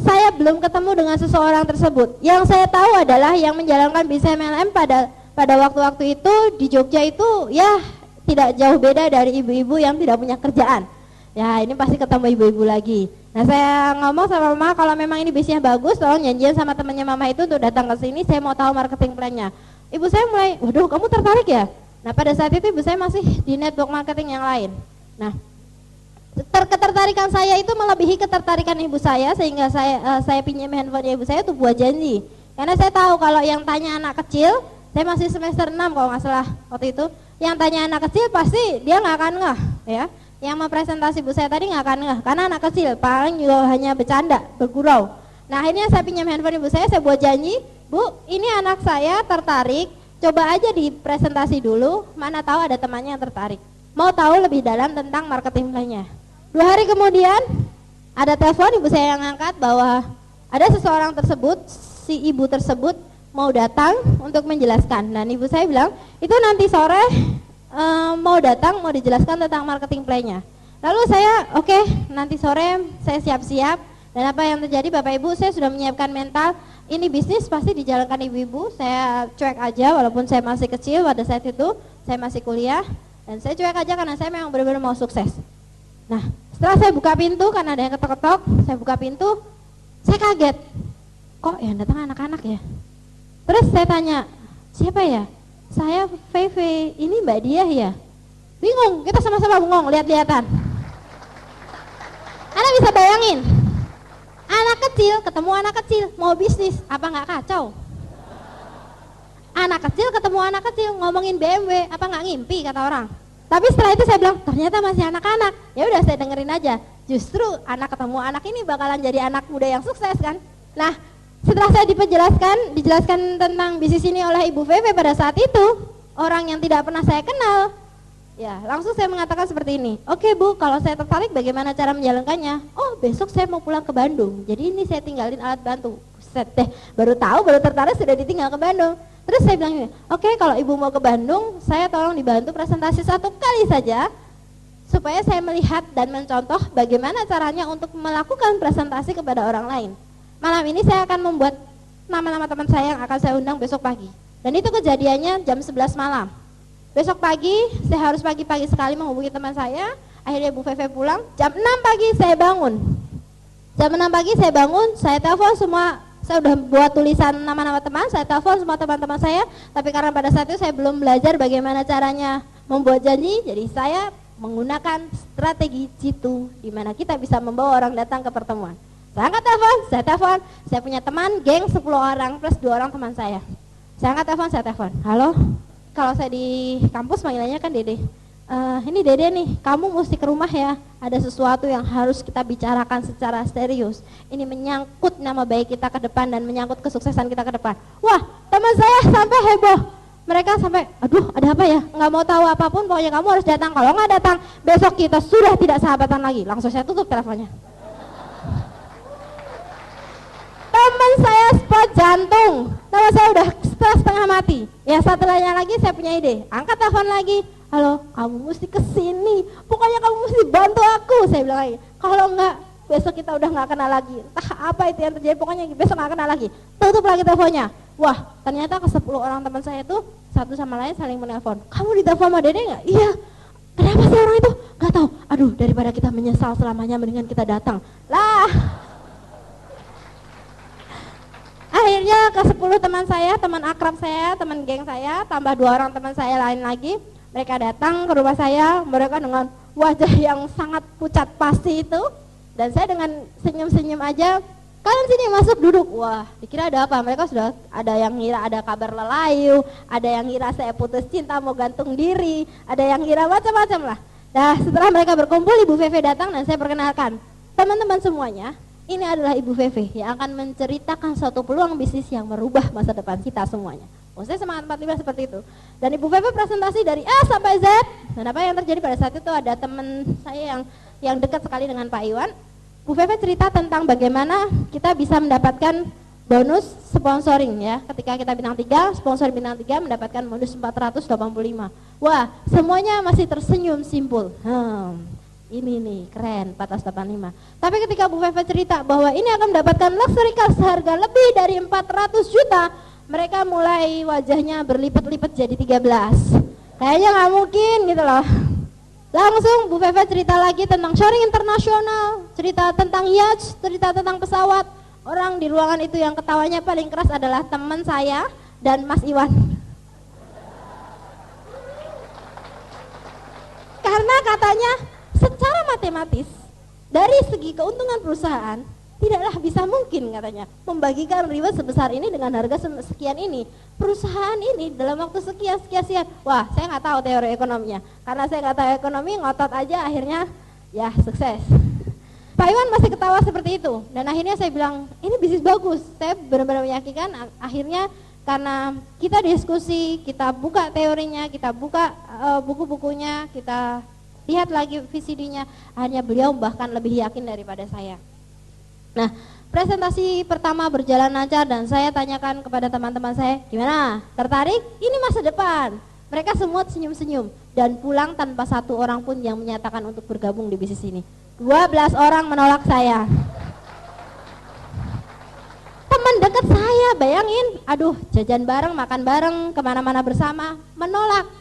saya belum ketemu dengan seseorang tersebut. Yang saya tahu adalah yang menjalankan bisnis MLM pada waktu-waktu itu di Jogja itu ya tidak jauh beda dari ibu-ibu yang tidak punya kerjaan. Ya ini pasti ketemu ibu-ibu lagi. Nah saya ngomong sama mama, kalau memang ini bisnisnya bagus, tolong janjian sama temannya mama itu untuk datang ke sini, saya mau tahu marketing plan-nya. Ibu saya mulai, waduh kamu tertarik ya? Nah pada saat itu ibu saya masih di network marketing yang lain. Nah ketertarikan saya itu melebihi ketertarikan ibu saya, sehingga saya pinjam handphone ibu saya untuk buat janji. Karena saya tahu kalau yang tanya anak kecil, saya masih semester 6 kalau nggak salah waktu itu, yang tanya anak kecil pasti dia nggak akan ngeh ya. Yang mau presentasi ibu saya tadi nggak akan ngeh, karena anak kecil paling juga hanya bercanda, bergurau. Nah akhirnya saya pinjam handphone ibu saya buat janji, Bu ini anak saya tertarik, coba aja dipresentasi dulu, mana tahu ada temannya yang tertarik, mau tahu lebih dalam tentang marketing plan-nya. 2 hari kemudian ada telepon ibu saya yang angkat bahwa ada seseorang tersebut, si ibu tersebut mau datang untuk menjelaskan. Dan ibu saya bilang itu nanti sore mau datang, mau dijelaskan tentang marketing plan-nya. Lalu saya oke, nanti sore saya siap-siap. Dan apa yang terjadi Bapak Ibu, saya sudah menyiapkan mental, ini bisnis pasti dijalankan ibu-ibu. Saya cuek aja walaupun saya masih kecil pada saat itu, saya masih kuliah. Dan saya cuek aja karena saya memang benar-benar mau sukses. Nah setelah saya buka pintu, karena ada yang ketok-ketok, saya buka pintu, saya kaget, kok yang datang anak-anak ya. Terus saya tanya, siapa ya? Saya Feve, ini Mbak Diah ya? Bingung, kita sama-sama bengong, lihat-lihatan. Anda bisa bayangin, anak kecil ketemu anak kecil, mau bisnis, apa nggak kacau? Anak kecil ketemu anak kecil, ngomongin BMW, apa nggak ngimpi kata orang? Tapi setelah itu saya bilang ternyata masih anak-anak. Ya udah saya dengerin aja. Justru anak ketemu anak ini bakalan jadi anak muda yang sukses kan. Nah, setelah saya dijelaskan tentang bisnis ini oleh Ibu Feve pada saat itu, orang yang tidak pernah saya kenal, ya langsung saya mengatakan seperti ini. Oke Bu, kalau saya tertarik bagaimana cara menjalankannya? Oh, besok saya mau pulang ke Bandung. Jadi ini saya tinggalin alat bantu. Set deh, baru tahu, baru tertarik sudah ditinggal ke Bandung. Terus saya bilang ini, oke kalau Ibu mau ke Bandung, saya tolong dibantu presentasi 1 kali saja, supaya saya melihat dan mencontoh bagaimana caranya untuk melakukan presentasi kepada orang lain. Malam ini saya akan membuat nama-nama teman saya yang akan saya undang besok pagi. Dan itu kejadiannya jam 11 malam. Besok pagi, saya harus pagi-pagi sekali menghubungi teman saya. Akhirnya Bu Feve pulang, jam 6 pagi saya bangun. Jam 6 pagi saya bangun, saya telepon semua. Saya udah buat tulisan nama-nama teman, saya telepon semua teman-teman saya. Tapi karena pada saat itu saya belum belajar bagaimana caranya membuat janji, jadi saya menggunakan strategi jitu, di mana kita bisa membawa orang datang ke pertemuan. Saya angkat telepon, saya punya teman, geng 10 orang plus 2 orang teman saya. Saya angkat telepon, saya telepon, halo, kalau saya di kampus panggilannya kan Dede. Ini Dede nih, kamu mesti ke rumah ya, ada sesuatu yang harus kita bicarakan secara serius. Ini menyangkut nama baik kita ke depan dan menyangkut kesuksesan kita ke depan. Wah, teman saya sampai heboh. Mereka sampai, aduh ada apa ya, nggak mau tahu apapun, pokoknya kamu harus datang. Kalau nggak datang, besok kita sudah tidak sahabatan lagi. Langsung saya tutup teleponnya. Teman saya spot jantung, teman saya udah setengah mati. Ya setelahnya lagi saya punya ide, angkat telepon lagi. Halo, kamu mesti kesini, pokoknya kamu mesti bantu aku. Saya bilang lagi, kalau enggak besok kita udah nggak kenal lagi. Entah apa itu yang terjadi, pokoknya besok nggak kenal lagi. Tutup lagi teleponnya. Wah, ternyata ke 10 orang teman saya itu satu sama lain saling menelpon. Kamu ditelepon sama Dede nggak? Iya. Kenapa sih orang itu? Nggak tahu. Aduh, daripada kita menyesal selamanya, mendingan kita datang. Lah. Akhirnya ke 10 teman saya, teman akrab saya, teman geng saya, tambah 2 orang teman saya lain lagi. Mereka datang ke rumah saya, mereka dengan wajah yang sangat pucat pasti itu. Dan saya dengan senyum-senyum aja, kalian sini masuk duduk. Wah, dikira ada apa? Mereka sudah ada yang ngira ada kabar lelayu, ada yang ngira saya putus cinta mau gantung diri, ada yang ngira macam-macam lah. Nah, setelah mereka berkumpul, Ibu Feve datang dan saya perkenalkan. Teman-teman semuanya, ini adalah Ibu Feve yang akan menceritakan suatu peluang bisnis yang merubah masa depan kita semuanya. Oh, saya semangat 45 seperti itu. Dan Ibu Feve presentasi dari A sampai Z. Dan apa yang terjadi pada saat itu, ada teman saya yang dekat sekali dengan Pak Iwan. Bu Feve cerita tentang bagaimana kita bisa mendapatkan bonus sponsoring ya. Ketika kita bintang 3, sponsor bintang 3 mendapatkan bonus 485. Wah, semuanya masih tersenyum simpul. Ini nih keren 485. Tapi ketika Bu Feve cerita bahwa ini akan mendapatkan luxury car seharga lebih dari 400 juta, mereka mulai wajahnya berlipat-lipat jadi 13. Kayaknya nggak mungkin gitu loh. Langsung Bu Feve cerita lagi tentang sharing internasional, cerita tentang yacht, cerita tentang pesawat. Orang di ruangan itu yang ketawanya paling keras adalah teman saya dan Mas Iwan. Karena katanya secara matematis dari segi keuntungan perusahaan tidaklah bisa mungkin katanya membagikan reward sebesar ini dengan harga sekian ini. Perusahaan ini dalam waktu sekian. Wah, saya nggak tahu teori ekonominya. Karena saya nggak tahu ekonomi, ngotot aja akhirnya ya sukses. Pak Iwan masih ketawa seperti itu. Dan akhirnya saya bilang, ini bisnis bagus. Saya benar-benar meyakinkan. Akhirnya karena kita diskusi, kita buka teorinya, kita buka buku-bukunya, kita lihat lagi VCD-nya, akhirnya beliau bahkan lebih yakin daripada saya. Nah, presentasi pertama berjalan lancar dan saya tanyakan kepada teman-teman saya, gimana? Tertarik? Ini masa depan. Mereka semua senyum-senyum dan pulang tanpa satu orang pun yang menyatakan untuk bergabung di bisnis ini. 12 orang menolak saya. Teman dekat saya, bayangin, aduh jajan bareng, makan bareng, kemana-mana bersama, menolak.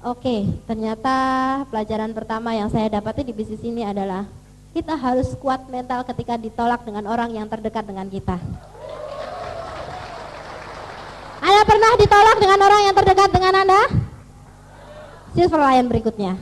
Oke, ternyata pelajaran pertama yang saya dapati di bisnis ini adalah kita harus kuat mental ketika ditolak dengan orang yang terdekat dengan kita. Anda pernah ditolak dengan orang yang terdekat dengan Anda? Silver Lion berikutnya.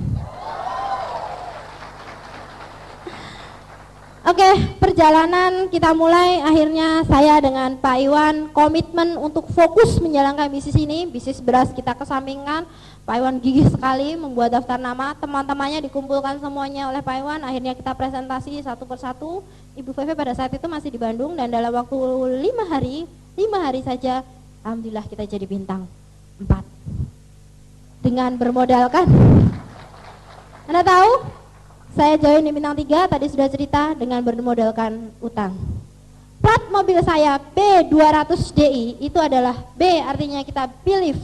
Oke, perjalanan kita mulai. Akhirnya saya dengan Pak Iwan komitmen untuk fokus menjalankan bisnis ini. Bisnis beras kita kesampingkan. Pak Iwan gigih sekali membuat daftar nama. Teman-temannya dikumpulkan semuanya oleh Pak Iwan. Akhirnya kita presentasi satu persatu. Ibu Feve pada saat itu masih di Bandung. Dan dalam waktu 5 hari saja, alhamdulillah kita jadi bintang 4. Dengan bermodalkan, Anda tahu? Saya join di bintang 3, tadi sudah cerita, dengan bermodalkan utang. Plat mobil saya B200DI, itu adalah B artinya kita believe.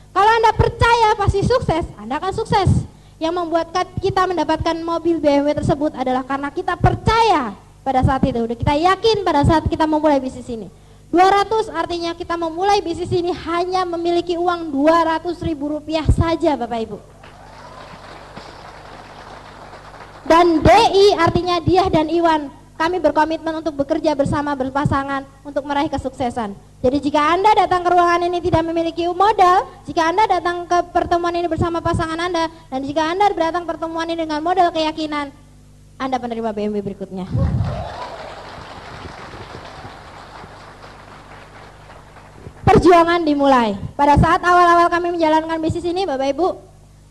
Kalau Anda percaya pasti sukses, Anda akan sukses. Yang membuat kita mendapatkan mobil BMW tersebut adalah karena kita percaya pada saat itu. Kita yakin pada saat kita memulai bisnis ini. 200 artinya kita memulai bisnis ini hanya memiliki uang Rp200.000 saja Bapak Ibu. Dan DI artinya dia dan Iwan, kami berkomitmen untuk bekerja bersama berpasangan untuk meraih kesuksesan. Jadi jika Anda datang ke ruangan ini tidak memiliki modal, jika Anda datang ke pertemuan ini bersama pasangan Anda, dan jika Anda datang ke pertemuan ini dengan modal keyakinan, Anda penerima BMW berikutnya. Perjuangan dimulai. Pada saat awal-awal kami menjalankan bisnis ini Bapak Ibu,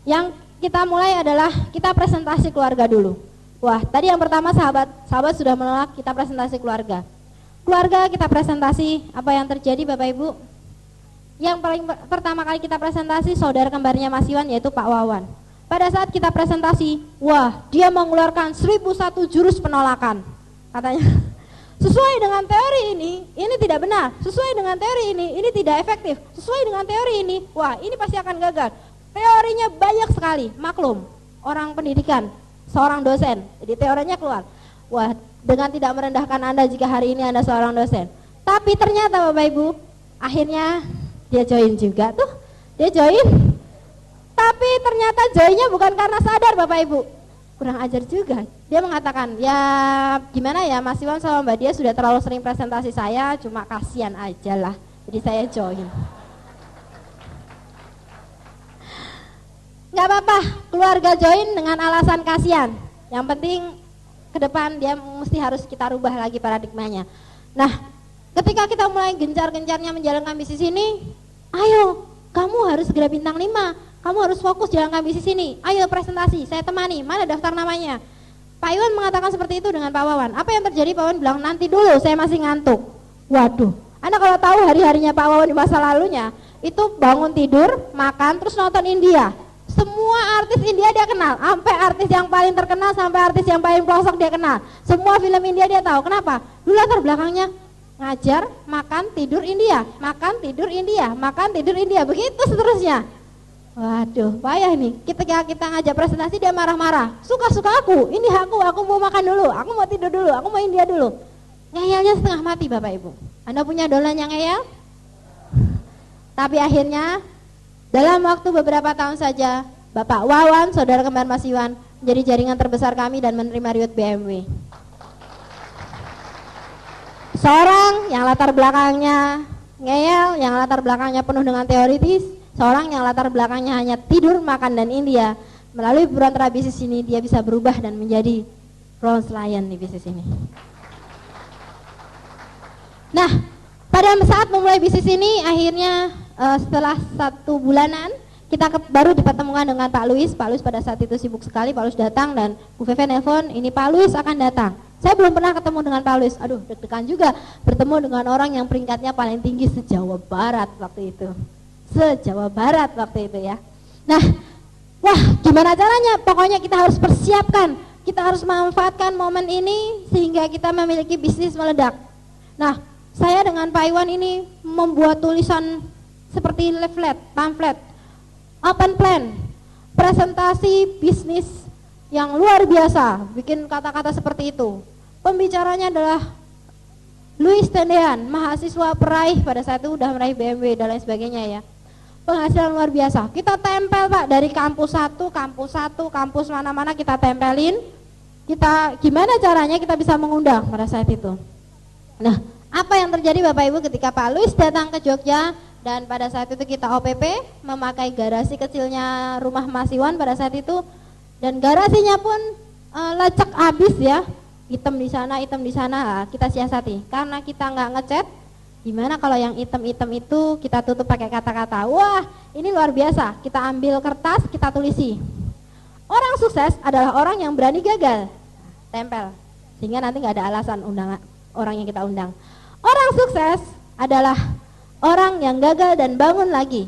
yang kita mulai adalah kita presentasi keluarga dulu. Wah, tadi yang pertama sahabat sudah menolak, kita presentasi keluarga. Keluarga kita presentasi, apa yang terjadi Bapak Ibu? Yang paling pertama kali kita presentasi saudara kembarnya Mas Iwan, yaitu Pak Wawan. Pada saat kita presentasi, wah, dia mengeluarkan 1001 jurus penolakan. Katanya, sesuai dengan teori ini tidak benar. Sesuai dengan teori ini tidak efektif. Sesuai dengan teori ini, wah, ini pasti akan gagal. Teorinya banyak sekali, maklum, orang pendidikan, seorang dosen, jadi teorinya keluar. Wah, dengan tidak merendahkan Anda jika hari ini Anda seorang dosen. Tapi ternyata Bapak Ibu, akhirnya dia join juga tuh, dia join. Tapi ternyata joinnya bukan karena sadar Bapak Ibu, kurang ajar juga. Dia mengatakan, ya gimana ya Mas Iwan sama Mbak Dia sudah terlalu sering presentasi saya, cuma kasihan aja lah, jadi saya join. Gak apa-apa, keluarga join dengan alasan kasihan. Yang penting ke depan dia mesti harus kita rubah lagi paradigmanya. Nah, ketika kita mulai gencar-gencarnya menjalankan bisnis ini, ayo, kamu harus segera bintang 5, kamu harus fokus jalankan bisnis ini. Ayo presentasi, saya temani, mana daftar namanya? Pak Iwan mengatakan seperti itu dengan Pak Wawan. Apa yang terjadi? Pak Wawan bilang, nanti dulu, saya masih ngantuk. Waduh, Anda kalau tahu hari-harinya Pak Wawan di masa lalunya, itu bangun tidur, makan, terus nonton India. Semua artis India dia kenal, sampai artis yang paling terkenal, sampai artis yang paling pelosok dia kenal. Semua film India dia tahu. Kenapa? Dulu latar belakangnya ngajar, makan, tidur India, makan, tidur India, makan, tidur India, begitu seterusnya. Waduh, payah nih. Ketika kita ngajak presentasi dia marah-marah. Suka-suka aku, ini aku mau makan dulu, aku mau tidur dulu, aku mau India dulu. Ngeyelnya setengah mati Bapak Ibu. Anda punya dolan yang ngeyel? Tapi akhirnya dalam waktu beberapa tahun saja, Bapak Wawan, saudara kembar Mas Iwan, menjadi jaringan terbesar kami dan menerima reward BMW. Seorang yang latar belakangnya ngeyel, yang latar belakangnya penuh dengan teoritis, seorang yang latar belakangnya hanya tidur, makan, dan India. Melalui perantaraan bisnis ini, dia bisa berubah dan menjadi Rolls Lion di bisnis ini. Nah, pada saat memulai bisnis ini, akhirnya setelah 1 bulanan kita baru dipertemukan dengan Pak Luis. Pak Luis pada saat itu sibuk sekali. Pak Luis datang dan Bu Feve nelpon, ini Pak Luis akan datang. Saya belum pernah ketemu dengan Pak Luis. Aduh, deg-degan juga bertemu dengan orang yang peringkatnya paling tinggi se-Jawa Barat waktu itu. Se-Jawa Barat waktu itu ya. Nah, wah, gimana caranya? Pokoknya kita harus persiapkan. Kita harus memanfaatkan momen ini sehingga kita memiliki bisnis meledak. Nah, saya dengan Pak Iwan ini membuat tulisan seperti leaflet, pamflet, open plan, presentasi bisnis yang luar biasa, bikin kata-kata seperti itu. Pembicaranya adalah Luis Tendean, mahasiswa peraih, pada saat itu udah meraih BMW dan lain sebagainya ya. Penghasilan luar biasa. Kita tempel Pak, dari kampus satu, kampus mana-mana kita tempelin. Kita gimana caranya kita bisa mengundang pada saat itu. Nah, apa yang terjadi Bapak Ibu ketika Pak Luis datang ke Jogja? Dan pada saat itu kita OPP memakai garasi kecilnya rumah Mas Iwan pada saat itu. Dan garasinya pun lecek habis ya. item di sana, kita siasati. Karena kita nggak ngechat, gimana kalau yang item-item itu kita tutup pakai kata-kata, wah ini luar biasa, kita ambil kertas, kita tulisi. Orang sukses adalah orang yang berani gagal, tempel, sehingga nanti nggak ada alasan undangan orang yang kita undang. Orang sukses adalah orang yang gagal dan bangun lagi.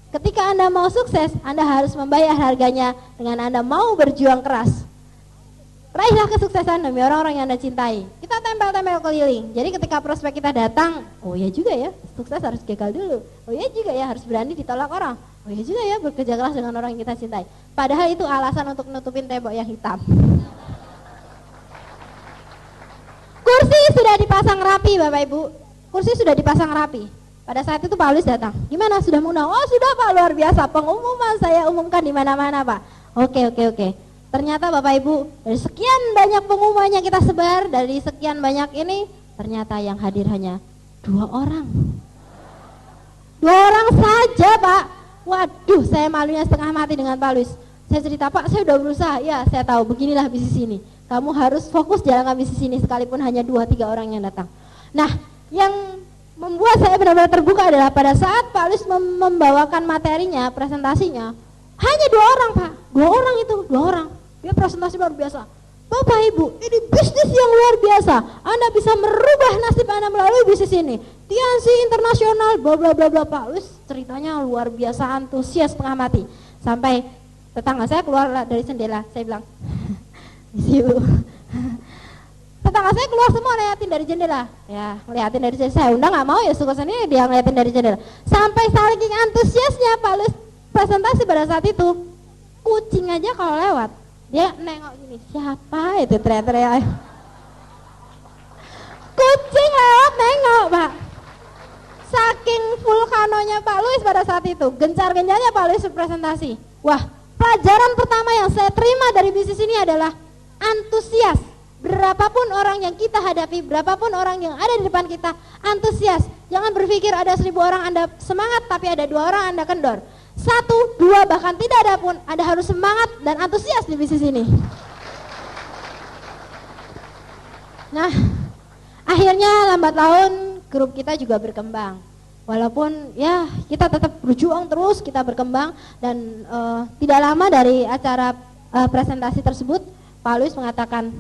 Ketika Anda mau sukses, Anda harus membayar harganya dengan Anda mau berjuang keras. Raihlah kesuksesan demi orang-orang yang Anda cintai. Kita tempel-tempel keliling. Jadi ketika prospek kita datang, oh ya juga ya, sukses harus gagal dulu. Oh ya juga ya, harus berani ditolak orang. Oh ya juga ya, bekerja keras dengan orang yang kita cintai. Padahal itu alasan untuk nutupin tembok yang hitam. Kursi sudah dipasang rapi Bapak Ibu. Kursi sudah dipasang rapi. Pada saat itu Paulus datang. Gimana, sudah mengundang? Oh sudah Pak, luar biasa. Pengumuman saya umumkan di mana-mana Pak. Oke. Ternyata Bapak Ibu, dari sekian banyak pengumuman yang kita sebar, dari sekian banyak ini, ternyata yang hadir hanya 2 orang. 2 orang saja Pak. Waduh, saya malunya setengah mati dengan Paulus. Saya cerita, Pak saya udah berusaha. Ya saya tahu, beginilah bisnis ini. Kamu harus fokus jalankan bisnis ini sekalipun hanya 2-3 orang yang datang. Nah, yang membuat saya benar-benar terbuka adalah pada saat Paulus membawakan materinya, presentasinya, hanya 2 orang Pak. 2 orang itu, 2 orang. Dia presentasi luar biasa. Bapak Ibu, ini bisnis yang luar biasa. Anda bisa merubah nasib Anda melalui bisnis ini. Tiansi internasional, bla bla bla bla. Paulus ceritanya luar biasa, antusias setengah mati. Sampai tetangga saya keluar dari jendela, saya bilang, "Misi Bu." Tetangga saya keluar semua ngeliatin dari jendela. Ya, ngeliatin dari jendela. Saya undang nggak mau ya, suksesannya dia ngeliatin dari jendela. Sampai saking antusiasnya Paulus presentasi pada saat itu, kucing aja kalau lewat dia nengok gini, siapa itu teriak-teriak. Kucing lewat nengok Pak. Saking vulkanonya Pak Luis pada saat itu, gencar-gencarnya Pak Luis presentasi. Wah, pelajaran pertama yang saya terima dari bisnis ini adalah antusias. Berapapun orang yang kita hadapi, berapapun orang yang ada di depan kita, antusias. Jangan berpikir ada 1000 orang Anda semangat, tapi ada 2 orang Anda kendor. 1, 2, bahkan tidak ada pun, Anda harus semangat dan antusias di bisnis ini. Nah, akhirnya lambat laun grup kita juga berkembang. Walaupun ya kita tetap berjuang terus, kita berkembang. Dan tidak lama dari acara presentasi tersebut, Pak Luis mengatakan,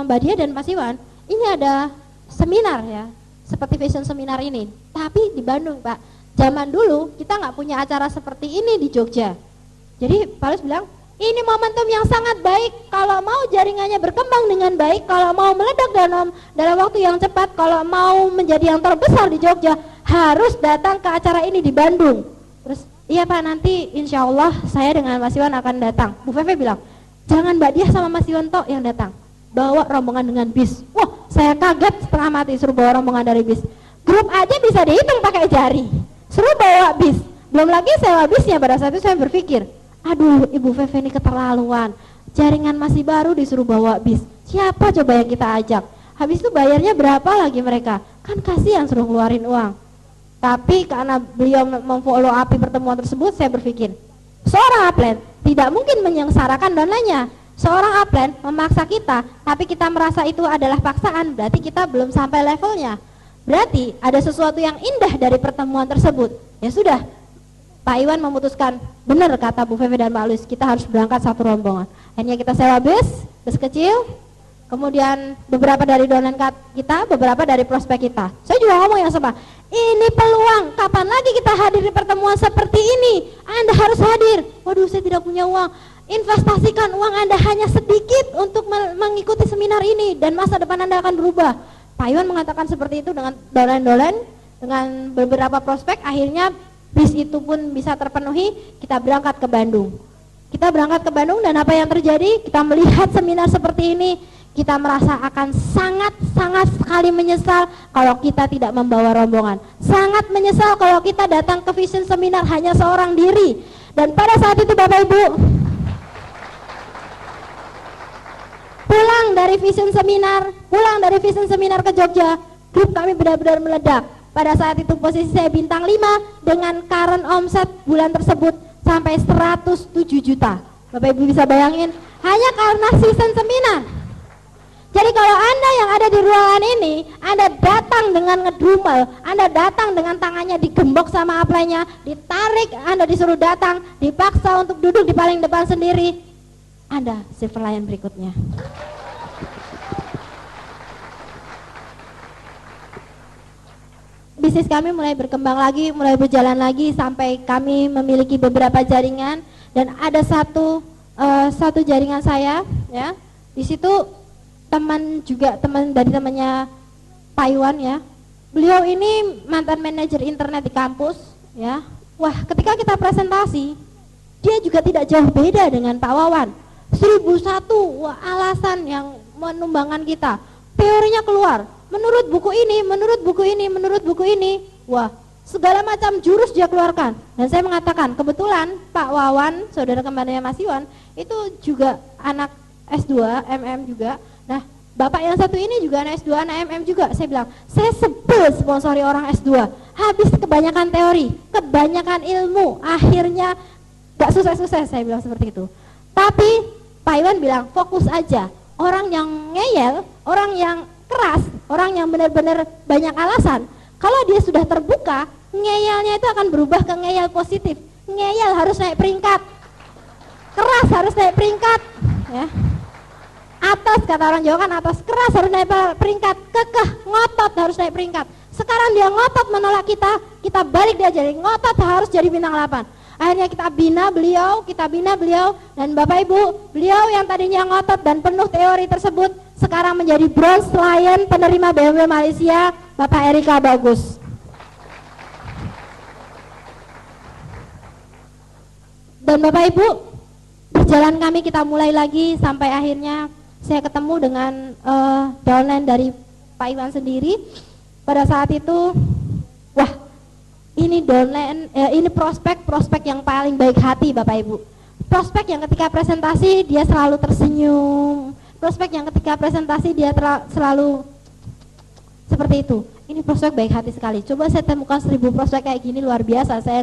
Mbak Dia dan Mas Iwan, ini ada seminar ya, seperti fashion seminar ini, tapi di Bandung Pak. Zaman dulu kita nggak punya acara seperti ini di Jogja. Jadi Pak Luis bilang, ini momentum yang sangat baik. Kalau mau jaringannya berkembang dengan baik, kalau mau meledak dalam waktu yang cepat, kalau mau menjadi yang terbesar di Jogja, harus datang ke acara ini di Bandung. Terus, iya Pak, nanti insya Allah saya dengan Mas Iwan akan datang. Bu Feve bilang, jangan Mbak Dia sama Mas Iwan tok yang datang, bawa rombongan dengan bis. Wah, saya kaget setengah mati suruh bawa rombongan dari bis. Grup aja bisa dihitung pakai jari, suruh bawa bis. Belum lagi sewa bisnya. Pada saat itu saya berpikir, aduh Ibu Feve ini keterlaluan, jaringan masih baru disuruh bawa bis, siapa coba yang kita ajak? Habis itu bayarnya berapa lagi mereka? Kan kasihan suruh keluarin uang. Tapi karena beliau memfollow up pertemuan tersebut, saya berpikir, seorang upline tidak mungkin menyengsarakan donanya. Seorang upline memaksa kita, tapi kita merasa itu adalah paksaan, berarti kita belum sampai levelnya. Berarti ada sesuatu yang indah dari pertemuan tersebut. Ya sudah, Pak Iwan memutuskan, benar kata Bu Feve dan Pak Luis, kita harus berangkat satu rombongan. Akhirnya kita sewa bis kecil, kemudian beberapa dari donan kita, beberapa dari prospek kita. Saya juga ngomong yang sama, ini peluang, kapan lagi kita hadir di pertemuan seperti ini? Anda harus hadir. Waduh, saya tidak punya uang. Investasikan uang Anda hanya sedikit untuk mengikuti seminar ini, dan masa depan Anda akan berubah. Pak Iwan mengatakan seperti itu dengan dolan-dolan, dengan beberapa prospek. Akhirnya bis itu pun bisa terpenuhi, kita berangkat ke Bandung. Kita berangkat ke Bandung dan apa yang terjadi? Kita melihat seminar seperti ini, kita merasa akan sangat sekali menyesal kalau kita tidak membawa rombongan. Sangat menyesal kalau kita datang ke vision seminar hanya seorang diri. Dan pada saat itu Bapak Ibu, pulang dari vision seminar ke Jogja, grup kami benar-benar meledak. Pada saat itu posisi saya bintang 5 dengan current omset bulan tersebut sampai 107 juta. Bapak Ibu bisa bayangin, hanya karena season seminar. Jadi kalau Anda yang ada di ruangan ini, Anda datang dengan ngedumel, Anda datang dengan tangannya digembok sama apply-nya, ditarik, Anda disuruh datang, dipaksa untuk duduk di paling depan sendiri, Anda silver lion berikutnya. Bisnis kami mulai berkembang lagi, mulai berjalan lagi sampai kami memiliki beberapa jaringan, dan ada satu jaringan saya, ya. Di situ teman dari temannya Pak Iwan, ya. Beliau ini mantan manajer internet di kampus, ya. Wah, ketika kita presentasi, dia juga tidak jauh beda dengan Pak Wawan. 1001 alasan yang menumbangkan kita. Teorinya keluar. Menurut buku ini, menurut buku ini, menurut buku ini, wah, segala macam jurus dia keluarkan. Dan saya mengatakan, kebetulan Pak Wawan, saudara kembarnya Mas Iwan, itu juga anak S2, MM juga. Nah, bapak yang satu ini juga anak S2, anak MM juga. Saya bilang, saya sebel sponsori orang S2. Habis kebanyakan teori, kebanyakan ilmu, akhirnya gak sukses-sukses, saya bilang seperti itu. Tapi Pak Iwan bilang, fokus aja. Orang yang ngeyel, orang yang keras, orang yang benar-benar banyak alasan, kalau dia sudah terbuka, ngeyelnya itu akan berubah ke ngeyel positif. Ngeyel harus naik peringkat, keras harus naik peringkat, ya. Atas, kata orang Jawa kan atas, keras harus naik peringkat, kekeh, ngotot harus naik peringkat. Sekarang dia ngotot menolak kita balik dia jadi ngotot harus jadi bintang 8. Akhirnya kita bina beliau, dan Bapak Ibu, beliau yang tadinya ngotot dan penuh teori tersebut, sekarang menjadi bronze lion penerima BMW Malaysia, Bapak Erika Bagus. Dan Bapak Ibu, berjalan kami kita mulai lagi sampai akhirnya saya ketemu dengan downline dari Pak Iwan sendiri. Pada saat itu, wah, ini downline, ini prospek yang paling baik hati Bapak Ibu. Prospek yang ketika presentasi dia selalu tersenyum. Prospek yang ketika presentasi dia selalu seperti itu. Ini prospek baik hati sekali. Coba saya temukan 1000 prospek kayak gini, luar biasa. Saya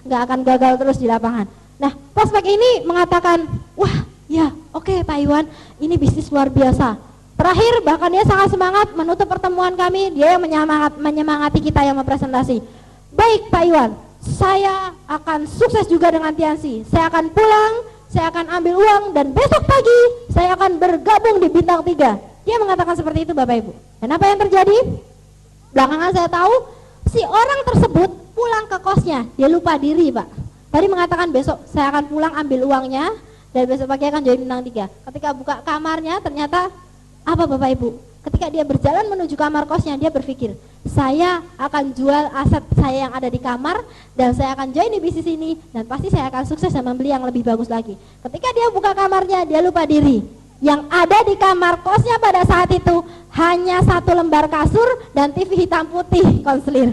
nggak akan gagal terus di lapangan. Nah, prospek ini mengatakan, wah, ya, oke, Pak Iwan, ini bisnis luar biasa. Terakhir bahkan dia sangat semangat menutup pertemuan kami. Dia yang menyemangati kita yang mempresentasi. Baik Pak Iwan, saya akan sukses juga dengan Tiansi. Saya akan pulang, saya akan ambil uang, dan besok pagi saya akan bergabung di bintang 3. Dia mengatakan seperti itu Bapak Ibu. Dan apa yang terjadi? Belakangan saya tahu si orang tersebut pulang ke kosnya. Dia lupa diri Pak. Tadi mengatakan besok saya akan pulang ambil uangnya, dan besok pagi akan jadi bintang 3. Ketika buka kamarnya ternyata apa Bapak Ibu? Ketika dia berjalan menuju kamar kosnya, dia berpikir, saya akan jual aset saya yang ada di kamar, dan saya akan join di bisnis ini, dan pasti saya akan sukses dan membeli yang lebih bagus lagi. Ketika dia buka kamarnya, dia lupa diri. Yang ada di kamar kosnya pada saat itu hanya 1 lembar kasur dan TV hitam putih konselir.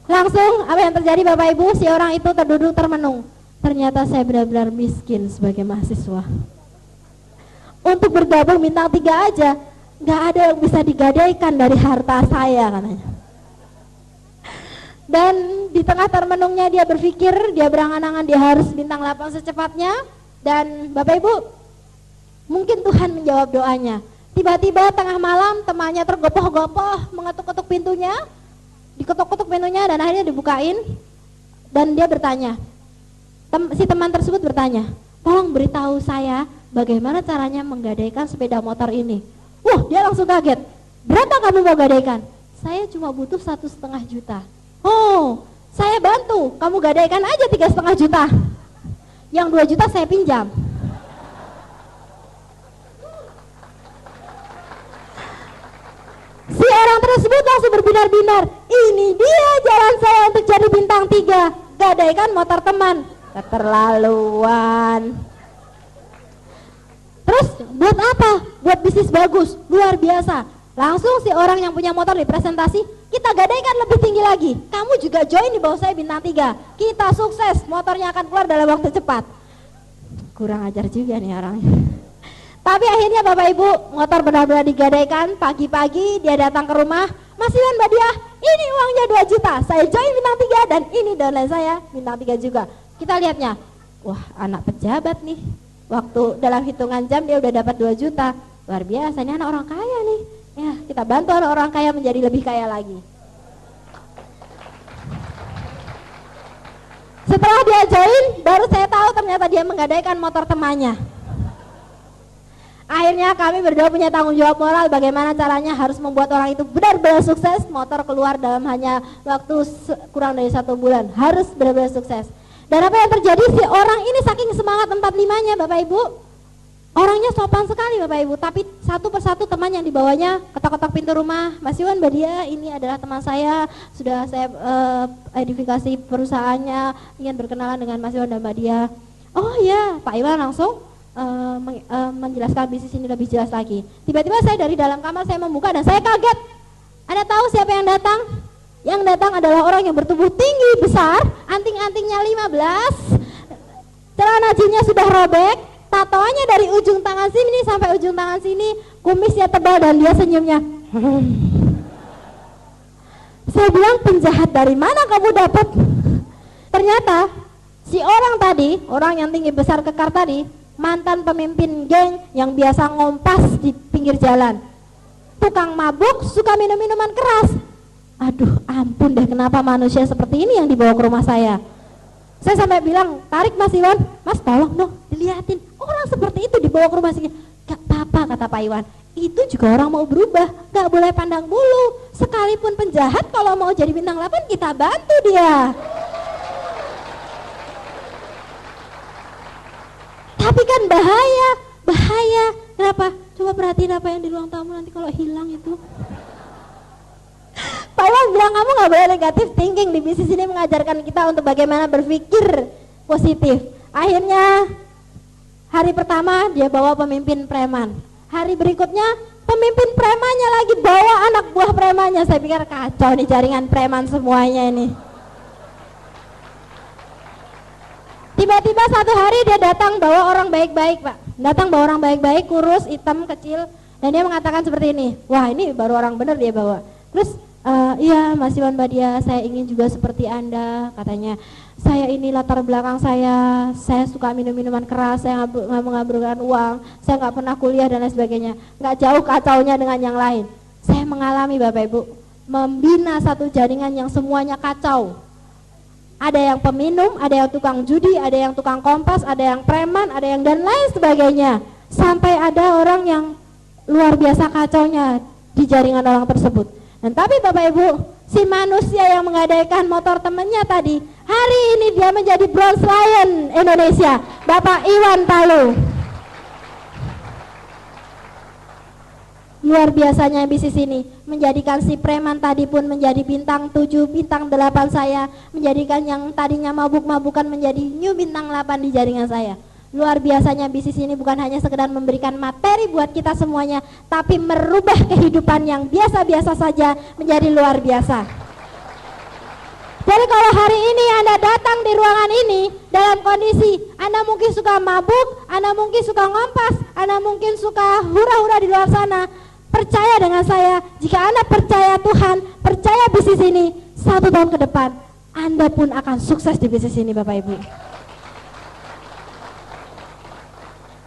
Langsung apa yang terjadi Bapak Ibu? Si orang itu terduduk termenung. Ternyata saya benar-benar miskin sebagai mahasiswa. Untuk bergabung bintang 3 aja nggak ada yang bisa digadaikan dari harta saya katanya. Dan di tengah termenungnya dia berpikir, dia berangan-angan dia harus bintang 8 secepatnya. Dan Bapak Ibu, mungkin Tuhan menjawab doanya. Tiba-tiba tengah malam temannya tergopoh-gopoh mengetuk-ketuk pintunya, diketuk-ketuk pintunya dan akhirnya dibukain. Dan dia bertanya, si teman tersebut bertanya, tolong beritahu saya bagaimana caranya menggadaikan sepeda motor ini. Wah, dia langsung kaget. Berapa kamu mau gadaikan? Saya cuma butuh 1,5 juta. Oh, saya bantu. Kamu gadaikan aja 3,5 juta. Yang 2 juta saya pinjam. Si orang tersebut langsung berbinar-binar. Ini dia jalan saya untuk jadi bintang 3. Gadaikan motor teman. Keterlaluan. Terus buat apa? Buat bisnis bagus, luar biasa. Langsung si orang yang punya motor di presentasi, kita gadaikan lebih tinggi lagi. Kamu juga join di bawah saya bintang 3. Kita sukses, motornya akan keluar dalam waktu cepat. Kurang ajar juga nih orangnya. Tapi akhirnya Bapak Ibu, motor benar-benar digadaikan. Pagi-pagi dia datang ke rumah, Mas Iwan, Mbak Diah, ini uangnya 2 juta. Saya join bintang 3 dan ini downline saya bintang 3 juga. Kita lihatnya, wah anak pejabat nih. Waktu dalam hitungan jam dia udah dapat 2 juta. Luar biasa, ini anak orang kaya nih. Ya, kita bantu anak orang kaya menjadi lebih kaya lagi. Setelah dia join, baru saya tahu ternyata dia menggadaikan motor temannya. Akhirnya kami berdua punya tanggung jawab moral bagaimana caranya harus membuat orang itu benar-benar sukses. Motor keluar dalam hanya waktu kurang dari 1 bulan, harus benar-benar sukses. Dan apa yang terjadi, si orang ini saking semangat 45-nya Bapak Ibu, orangnya sopan sekali Bapak Ibu, tapi satu persatu teman yang dibawanya ketok-ketok pintu rumah, Mas Iwan, Mbak Dia, ini adalah teman saya, sudah saya edifikasi perusahaannya, ingin berkenalan dengan Mas Iwan dan Mbak Dia. Oh iya, Pak Iwan langsung menjelaskan bisnis ini lebih jelas lagi. Tiba-tiba saya dari dalam kamar saya membuka dan saya kaget. Anda tahu siapa yang datang? Yang datang adalah orang yang bertubuh tinggi besar, anting-antingnya 15, celana jeansnya sudah robek, tatoannya dari ujung tangan sini sampai ujung tangan sini, kumisnya tebal dan dia senyumnya. Saya bilang, penjahat dari mana kamu dapat? Ternyata si orang tadi, orang yang tinggi besar kekar tadi, mantan pemimpin geng yang biasa ngompas di pinggir jalan, tukang mabuk, suka minum minuman keras. Aduh, ampun deh, kenapa manusia seperti ini yang dibawa ke rumah saya? Saya sampai bilang, tarik Mas Iwan, Mas tolong dong dilihatin, orang seperti itu dibawa ke rumah saya. Gak apa-apa, kata Pak Iwan, itu juga orang mau berubah, gak boleh pandang bulu. Sekalipun penjahat kalau mau jadi bintang 8 kita bantu dia. Tapi kan bahaya. Kenapa? Coba perhatiin apa yang di ruang tamu nanti kalau hilang itu. Pak Iwan bilang, kamu gak boleh negatif thinking, di bisnis ini mengajarkan kita untuk bagaimana berpikir positif. Akhirnya hari pertama dia bawa pemimpin preman, hari berikutnya pemimpin premannya lagi bawa anak buah premannya. Saya pikir kacau nih jaringan preman semuanya ini. Tiba-tiba satu hari dia datang bawa orang baik-baik Pak, datang bawa orang baik-baik, kurus, hitam, kecil, dan dia mengatakan seperti ini, wah ini baru orang bener dia bawa. Terus iya Mas Iwan, Mbak Dia, saya ingin juga seperti Anda, katanya. Saya ini latar belakang saya suka minum minuman keras, saya nggak mengaburkan uang, saya nggak pernah kuliah dan lain sebagainya. Nggak jauh kacaunya dengan yang lain. Saya mengalami Bapak Ibu, membina satu jaringan yang semuanya kacau. Ada yang peminum, ada yang tukang judi, ada yang tukang kompas, ada yang preman, ada yang dan lain sebagainya. Sampai ada orang yang luar biasa kacaunya di jaringan orang tersebut. Dan tapi Bapak Ibu, si manusia yang menggadaikan motor temannya tadi, hari ini dia menjadi Bronze Lion Indonesia, Bapak Iwan Palu. Luar biasanya bisnis ini menjadikan si preman tadi pun menjadi bintang 7, bintang 8 saya, menjadikan yang tadinya mabuk-mabukan menjadi new bintang 8 di jaringan saya. Luar biasanya bisnis ini bukan hanya sekedar memberikan materi buat kita semuanya, tapi merubah kehidupan yang biasa-biasa saja menjadi luar biasa. Jadi kalau hari ini Anda datang di ruangan ini dalam kondisi Anda mungkin suka mabuk, Anda mungkin suka ngompas, Anda mungkin suka hura-hura di luar sana, percaya dengan saya, jika Anda percaya Tuhan, percaya bisnis ini, 1 tahun ke depan Anda pun akan sukses di bisnis ini Bapak Ibu.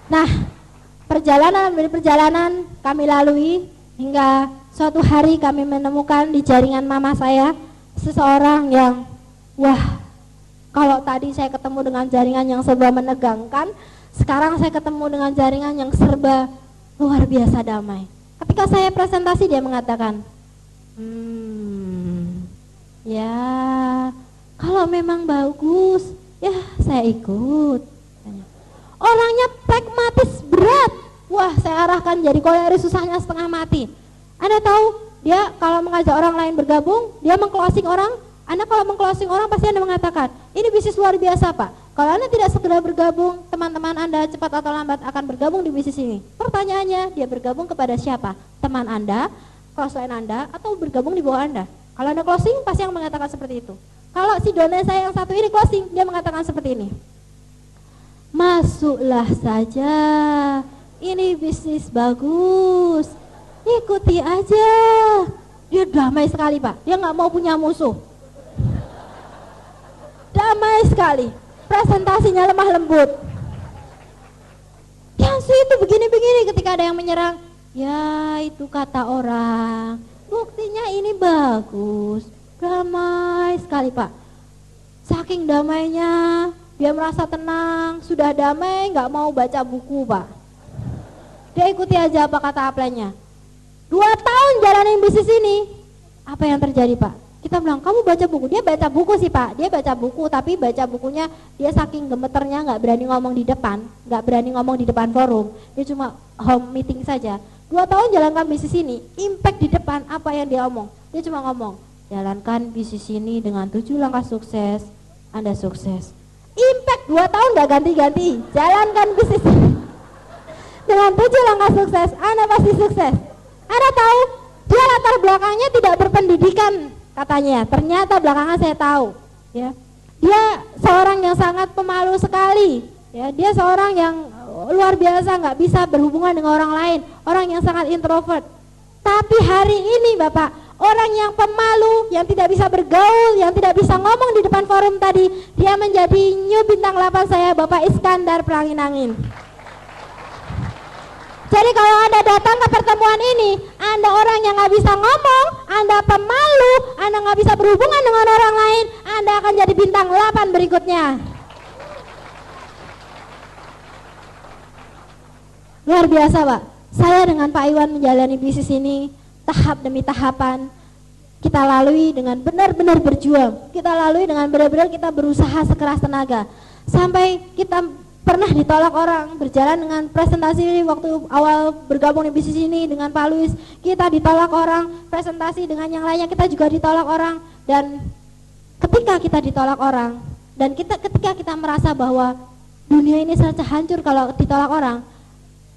Nah, perjalanan demi perjalanan kami lalui hingga suatu hari kami menemukan di jaringan mama saya seseorang yang, wah, kalau tadi saya ketemu dengan jaringan yang serba menegangkan, sekarang saya ketemu dengan jaringan yang serba luar biasa damai. Ketika saya presentasi dia mengatakan, ya kalau memang bagus, ya saya ikut. Orangnya pragmatis berat. Wah, saya arahkan jadi koleris susahnya setengah mati. Anda tahu, dia kalau mengajak orang lain bergabung, dia meng-closing orang. Anda kalau meng-closing orang pasti Anda mengatakan, ini bisnis luar biasa Pak. Kalau Anda tidak segera bergabung, teman-teman Anda cepat atau lambat akan bergabung di bisnis ini. Pertanyaannya, dia bergabung kepada siapa? Teman Anda, klien Anda, atau bergabung di bawah Anda? Kalau Anda closing, pasti yang mengatakan seperti itu. Kalau si donor saya yang satu ini closing, dia mengatakan seperti ini. Masuklah saja, ini bisnis bagus, ikuti aja. Dia damai sekali Pak, dia nggak mau punya musuh. Damai sekali, presentasinya lemah lembut. itu begini-begini, ketika ada yang menyerang, ya itu kata orang, buktinya ini bagus, damai sekali Pak. Saking damainya, dia merasa tenang, sudah damai, nggak mau baca buku Pak. Dia ikuti aja apa kata apply-nya. 2 tahun jalanin bisnis ini, apa yang terjadi Pak? Kita bilang, kamu baca buku. Dia baca buku sih Pak, dia baca buku, tapi baca bukunya dia saking gemeternya nggak berani ngomong di depan, nggak berani ngomong di depan forum. Dia cuma home meeting saja. 2 tahun jalankan bisnis ini, impact di depan apa yang dia omong? Dia cuma ngomong, jalankan bisnis ini dengan 7 langkah sukses, Anda sukses. Impact 2 tahun nggak ganti-ganti, jalankan bisnis ini dengan 7 langkah sukses, Anda pasti sukses. Anda tahu, dia latar belakangnya tidak berpendidikan katanya. Ternyata belakangan saya tahu, ya. Dia seorang yang sangat pemalu sekali, ya. Dia seorang yang luar biasa, nggak bisa berhubungan dengan orang lain, orang yang sangat introvert. Tapi hari ini Bapak, orang yang pemalu, yang tidak bisa bergaul, yang tidak bisa ngomong di depan forum tadi, dia menjadi new bintang 8 saya, Bapak Iskandar Pelangin Angin. Jadi kalau Anda datang ke pertemuan ini, Anda orang yang nggak bisa ngomong, Anda pemalu, Anda nggak bisa berhubungan dengan orang lain, Anda akan jadi bintang 8 berikutnya. Luar biasa Pak, saya dengan Pak Iwan menjalani bisnis ini tahap demi tahapan. Kita lalui dengan benar-benar berjuang, kita lalui dengan benar-benar kita berusaha sekeras tenaga. Sampai kita pernah ditolak orang, berjalan dengan presentasi waktu awal bergabung di bisnis ini dengan Pak Luis, kita ditolak orang, presentasi dengan yang lainnya kita juga ditolak orang. Dan ketika kita ditolak orang, dan ketika kita merasa bahwa dunia ini serasa hancur kalau ditolak orang,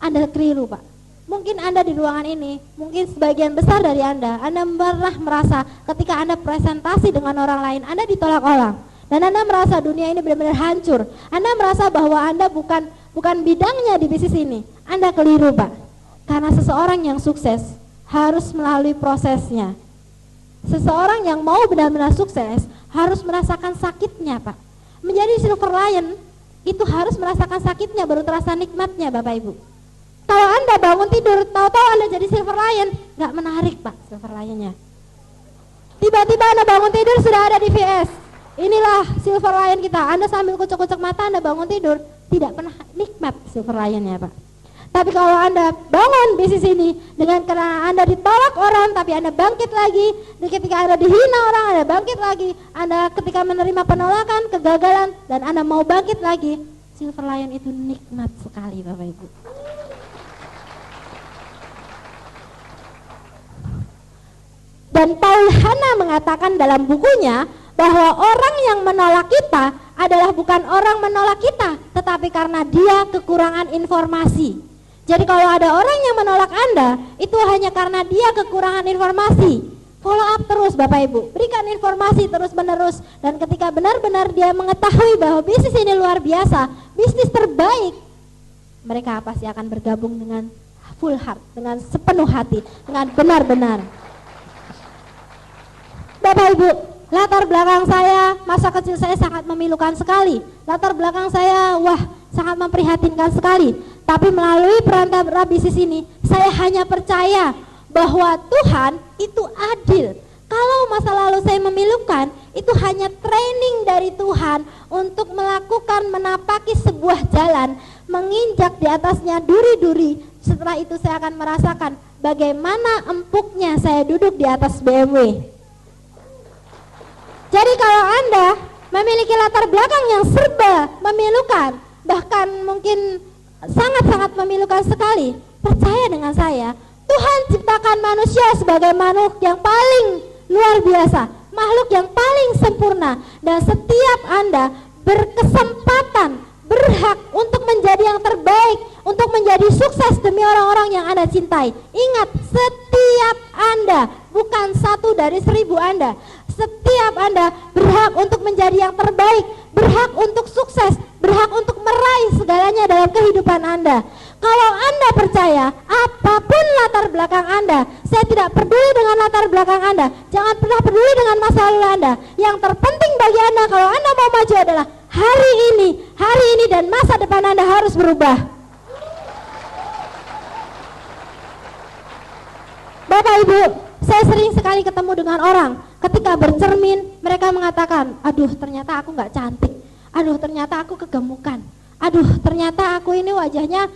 Anda keliru Pak. Mungkin Anda di ruangan ini, mungkin sebagian besar dari Anda pernah merasa ketika Anda presentasi dengan orang lain, Anda ditolak orang. Dan Anda merasa dunia ini benar-benar hancur. Anda merasa bahwa Anda bukan bidangnya di bisnis ini. Anda keliru Pak. Karena seseorang yang sukses harus melalui prosesnya. Seseorang yang mau benar-benar sukses harus merasakan sakitnya Pak. Menjadi silver lion itu harus merasakan sakitnya baru terasa nikmatnya Bapak Ibu. Kalau Anda bangun tidur, tahu-tahu Anda jadi silver lion, nggak menarik Pak silver lionnya. Tiba-tiba Anda bangun tidur sudah ada di VS. Inilah silver lion kita. Anda sambil kucek-kucek mata Anda bangun tidur, tidak pernah nikmat silver lionnya Pak. Tapi kalau Anda bangun bisnis ini dengan karena Anda ditolak orang tapi Anda bangkit lagi, ketika Anda dihina orang Anda bangkit lagi, Anda ketika menerima penolakan, kegagalan dan Anda mau bangkit lagi, silver lion itu nikmat sekali Bapak Ibu. Dan Paul Hanna mengatakan dalam bukunya bahwa orang yang menolak kita adalah bukan orang menolak kita, tetapi karena dia kekurangan informasi. Jadi kalau ada orang yang menolak Anda, itu hanya karena dia kekurangan informasi. Follow up terus Bapak Ibu, berikan informasi terus menerus. Dan ketika benar-benar dia mengetahui bahwa bisnis ini luar biasa, bisnis terbaik, mereka pasti akan bergabung dengan full heart, dengan sepenuh hati, dengan benar-benar. Bapak Ibu, latar belakang saya, masa kecil saya sangat memilukan sekali. Latar belakang saya, sangat memprihatinkan sekali. Tapi melalui perantara bisnis ini, saya hanya percaya bahwa Tuhan itu adil. Kalau masa lalu saya memilukan, itu hanya training dari Tuhan untuk melakukan menapaki sebuah jalan, menginjak di atasnya duri-duri. Setelah itu saya akan merasakan bagaimana empuknya saya duduk di atas BMW. Jadi kalau Anda memiliki latar belakang yang serba memilukan, bahkan mungkin sangat-sangat memilukan sekali, percaya dengan saya, Tuhan ciptakan manusia sebagai makhluk yang paling luar biasa, makhluk yang paling sempurna, dan setiap Anda berkesempatan, berhak untuk menjadi yang terbaik, untuk menjadi sukses demi orang-orang yang Anda cintai. Ingat, setiap Anda, bukan 1 dari 1000 Anda. Setiap Anda berhak untuk menjadi yang terbaik, berhak untuk sukses, berhak untuk meraih segalanya dalam kehidupan Anda. Kalau Anda percaya, apapun latar belakang Anda, saya tidak peduli dengan latar belakang Anda, jangan pernah peduli dengan masa lalu Anda. Yang terpenting bagi Anda kalau Anda mau maju adalah hari ini dan masa depan Anda harus berubah. Ibu, saya sering sekali ketemu dengan orang, ketika bercermin mereka mengatakan, aduh ternyata aku nggak cantik, aduh ternyata aku kegemukan, aduh ternyata aku ini wajahnya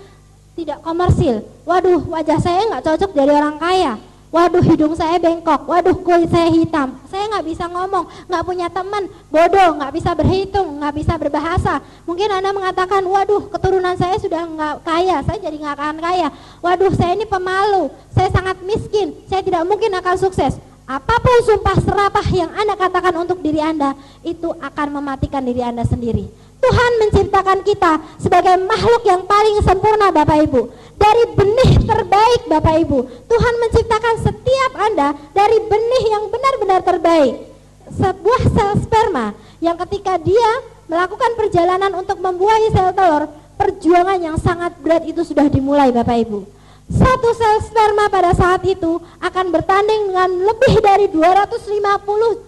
tidak komersil, waduh wajah saya nggak cocok dari orang kaya, waduh hidung saya bengkok, waduh kulit saya hitam, saya nggak bisa ngomong, nggak punya teman, bodoh, nggak bisa berhitung, nggak bisa berbahasa. Mungkin Anda mengatakan, waduh keturunan saya sudah nggak kaya, saya jadi nggak akan kaya, waduh saya ini pemalu, saya sangat miskin, saya tidak mungkin akan sukses. Apapun sumpah serapah yang Anda katakan untuk diri Anda, itu akan mematikan diri Anda sendiri. Tuhan menciptakan kita sebagai makhluk yang paling sempurna Bapak Ibu. Dari benih terbaik Bapak Ibu. Tuhan menciptakan setiap Anda dari benih yang benar-benar terbaik. Sebuah sel sperma yang ketika dia melakukan perjalanan untuk membuahi sel telur, perjuangan yang sangat berat itu sudah dimulai Bapak Ibu. Satu sel sperma pada saat itu akan bertanding dengan lebih dari 250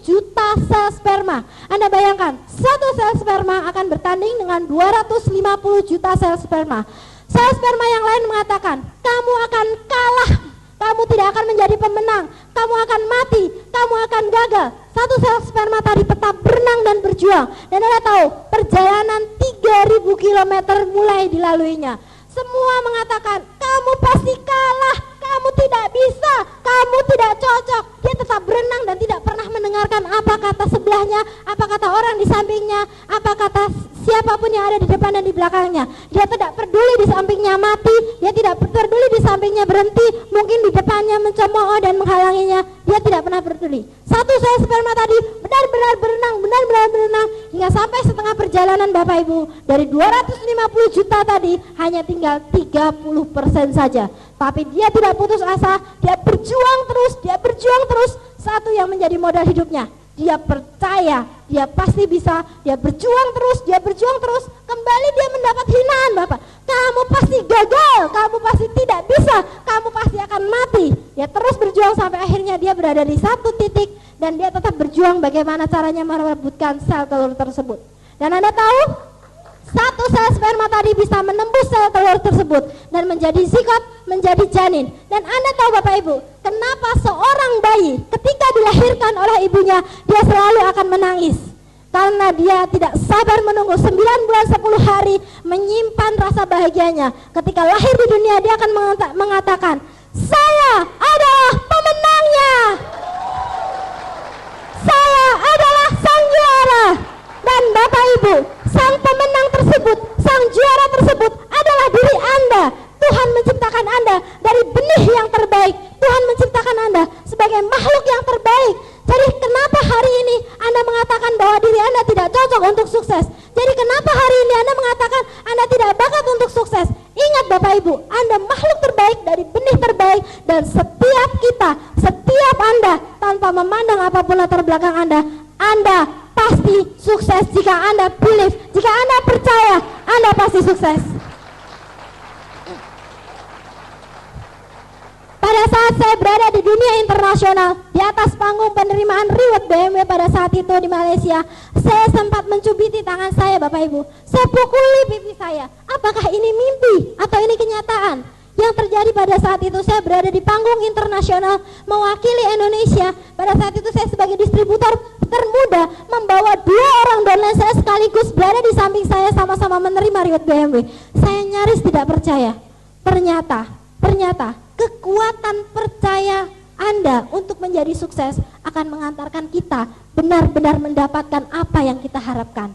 juta sel sperma. Anda bayangkan, satu sel sperma akan bertanding dengan 250 juta sel sperma. Sel sperma yang lain mengatakan, kamu akan kalah, kamu tidak akan menjadi pemenang, kamu akan mati, kamu akan gagal. Satu sel sperma tadi tetap berenang dan berjuang. Dan Anda tahu, perjalanan 3000 km mulai dilaluinya. Semua mengatakan, kamu pasti kalah, kamu tidak bisa, kamu tidak cocok. Dia tetap berenang dan tidak pernah mendengarkan apa kata sebelahnya, apa kata orang di sampingnya, apa kata siapapun yang ada di depan dan di belakangnya. Dia tidak peduli di sampingnya mati, dia tidak peduli di sampingnya berhenti, mungkin di depannya mencemooh dan menghalanginya. Dia tidak pernah peduli. Satu sel sperma tadi benar-benar berenang, hingga sampai setengah perjalanan Bapak Ibu. Dari 250 juta tadi hanya tinggal 30% saja. Tapi dia tidak putus asa, dia berjuang terus. Satu yang menjadi modal hidupnya, dia percaya, dia pasti bisa, dia berjuang terus. Kembali dia mendapat hinaan Bapak. Kamu pasti gagal, kamu pasti tidak bisa, kamu pasti akan mati. Dia terus berjuang sampai akhirnya dia berada di satu titik dan dia tetap berjuang bagaimana caranya merebutkan sel telur tersebut. Dan Anda tahu, satu sel sperma tadi bisa menembus sel telur tersebut dan menjadi zigot, menjadi janin. Dan Anda tahu Bapak Ibu, kenapa seorang bayi ketika dilahirkan oleh ibunya dia selalu akan menangis? Karena dia tidak sabar menunggu 9 bulan 10 hari menyimpan rasa bahagianya. Ketika lahir di dunia dia akan mengatakan, saya adalah pemenangnya, saya adalah sang juara. Dan Bapak Ibu, sang pemenang tersebut, sang juara tersebut adalah diri Anda. Tuhan menciptakan Anda dari benih yang terbaik. Tuhan menciptakan Anda sebagai makhluk yang terbaik. Jadi kenapa hari ini Anda mengatakan bahwa diri Anda tidak cocok untuk sukses? Jadi kenapa hari ini Anda mengatakan Anda tidak bakat untuk sukses? Ingat Bapak Ibu, Anda makhluk terbaik dari benih terbaik. Dan setiap kita, setiap Anda, tanpa memandang apapun latar belakang Anda pasti sukses. Jika Anda believe, jika Anda percaya, Anda pasti sukses. Pada saat saya berada di dunia internasional, di atas panggung penerimaan reward BMW pada saat itu di Malaysia, saya sempat mencubiti tangan saya Bapak Ibu. Saya pukuli pipi saya. Apakah ini mimpi atau ini kenyataan? Yang terjadi pada saat itu, saya berada di panggung internasional mewakili Indonesia. Pada saat itu saya sebagai distributor termuda membawa 2 orang downline saya sekaligus berada di samping saya sama-sama menerima reward BMW. Saya nyaris tidak percaya. Ternyata kekuatan percaya Anda untuk menjadi sukses akan mengantarkan kita benar-benar mendapatkan apa yang kita harapkan.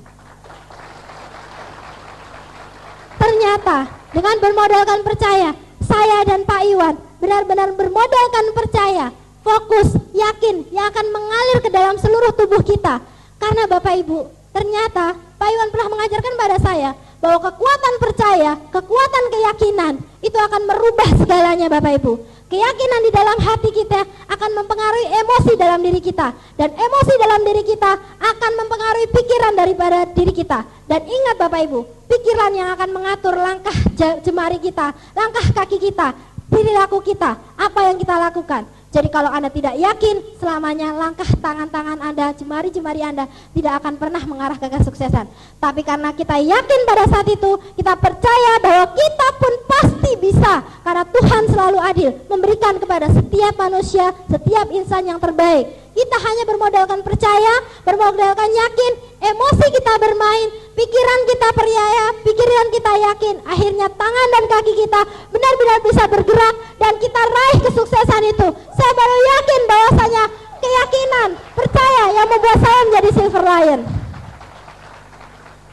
Ternyata dengan bermodalkan percaya, saya dan Pak Iwan benar-benar bermodalkan percaya, fokus, yakin yang akan mengalir ke dalam seluruh tubuh kita. Karena Bapak Ibu, ternyata Pak Iwan pernah mengajarkan pada saya bahwa kekuatan percaya, kekuatan keyakinan itu akan merubah segalanya Bapak Ibu. Keyakinan di dalam hati kita akan mempengaruhi emosi dalam diri kita, dan emosi dalam diri kita akan mempengaruhi pikiran daripada diri kita. Dan ingat Bapak Ibu, pikiran yang akan mengatur langkah jemari kita, langkah kaki kita, perilaku kita, apa yang kita lakukan. Jadi kalau Anda tidak yakin, selamanya langkah tangan-tangan Anda, jemari-jemari Anda tidak akan pernah mengarah ke kesuksesan. Tapi karena kita yakin pada saat itu, kita percaya bahwa kita pun pasti bisa. Karena Tuhan selalu selalu adil, memberikan kepada setiap manusia, setiap insan yang terbaik. Kita hanya bermodalkan percaya, bermodalkan yakin, emosi kita bermain, pikiran kita percaya, pikiran kita yakin. Akhirnya tangan dan kaki kita benar-benar bisa bergerak dan kita raih kesuksesan itu. Saya baru yakin bahwasanya keyakinan, percaya yang membuat saya menjadi Silver Lion.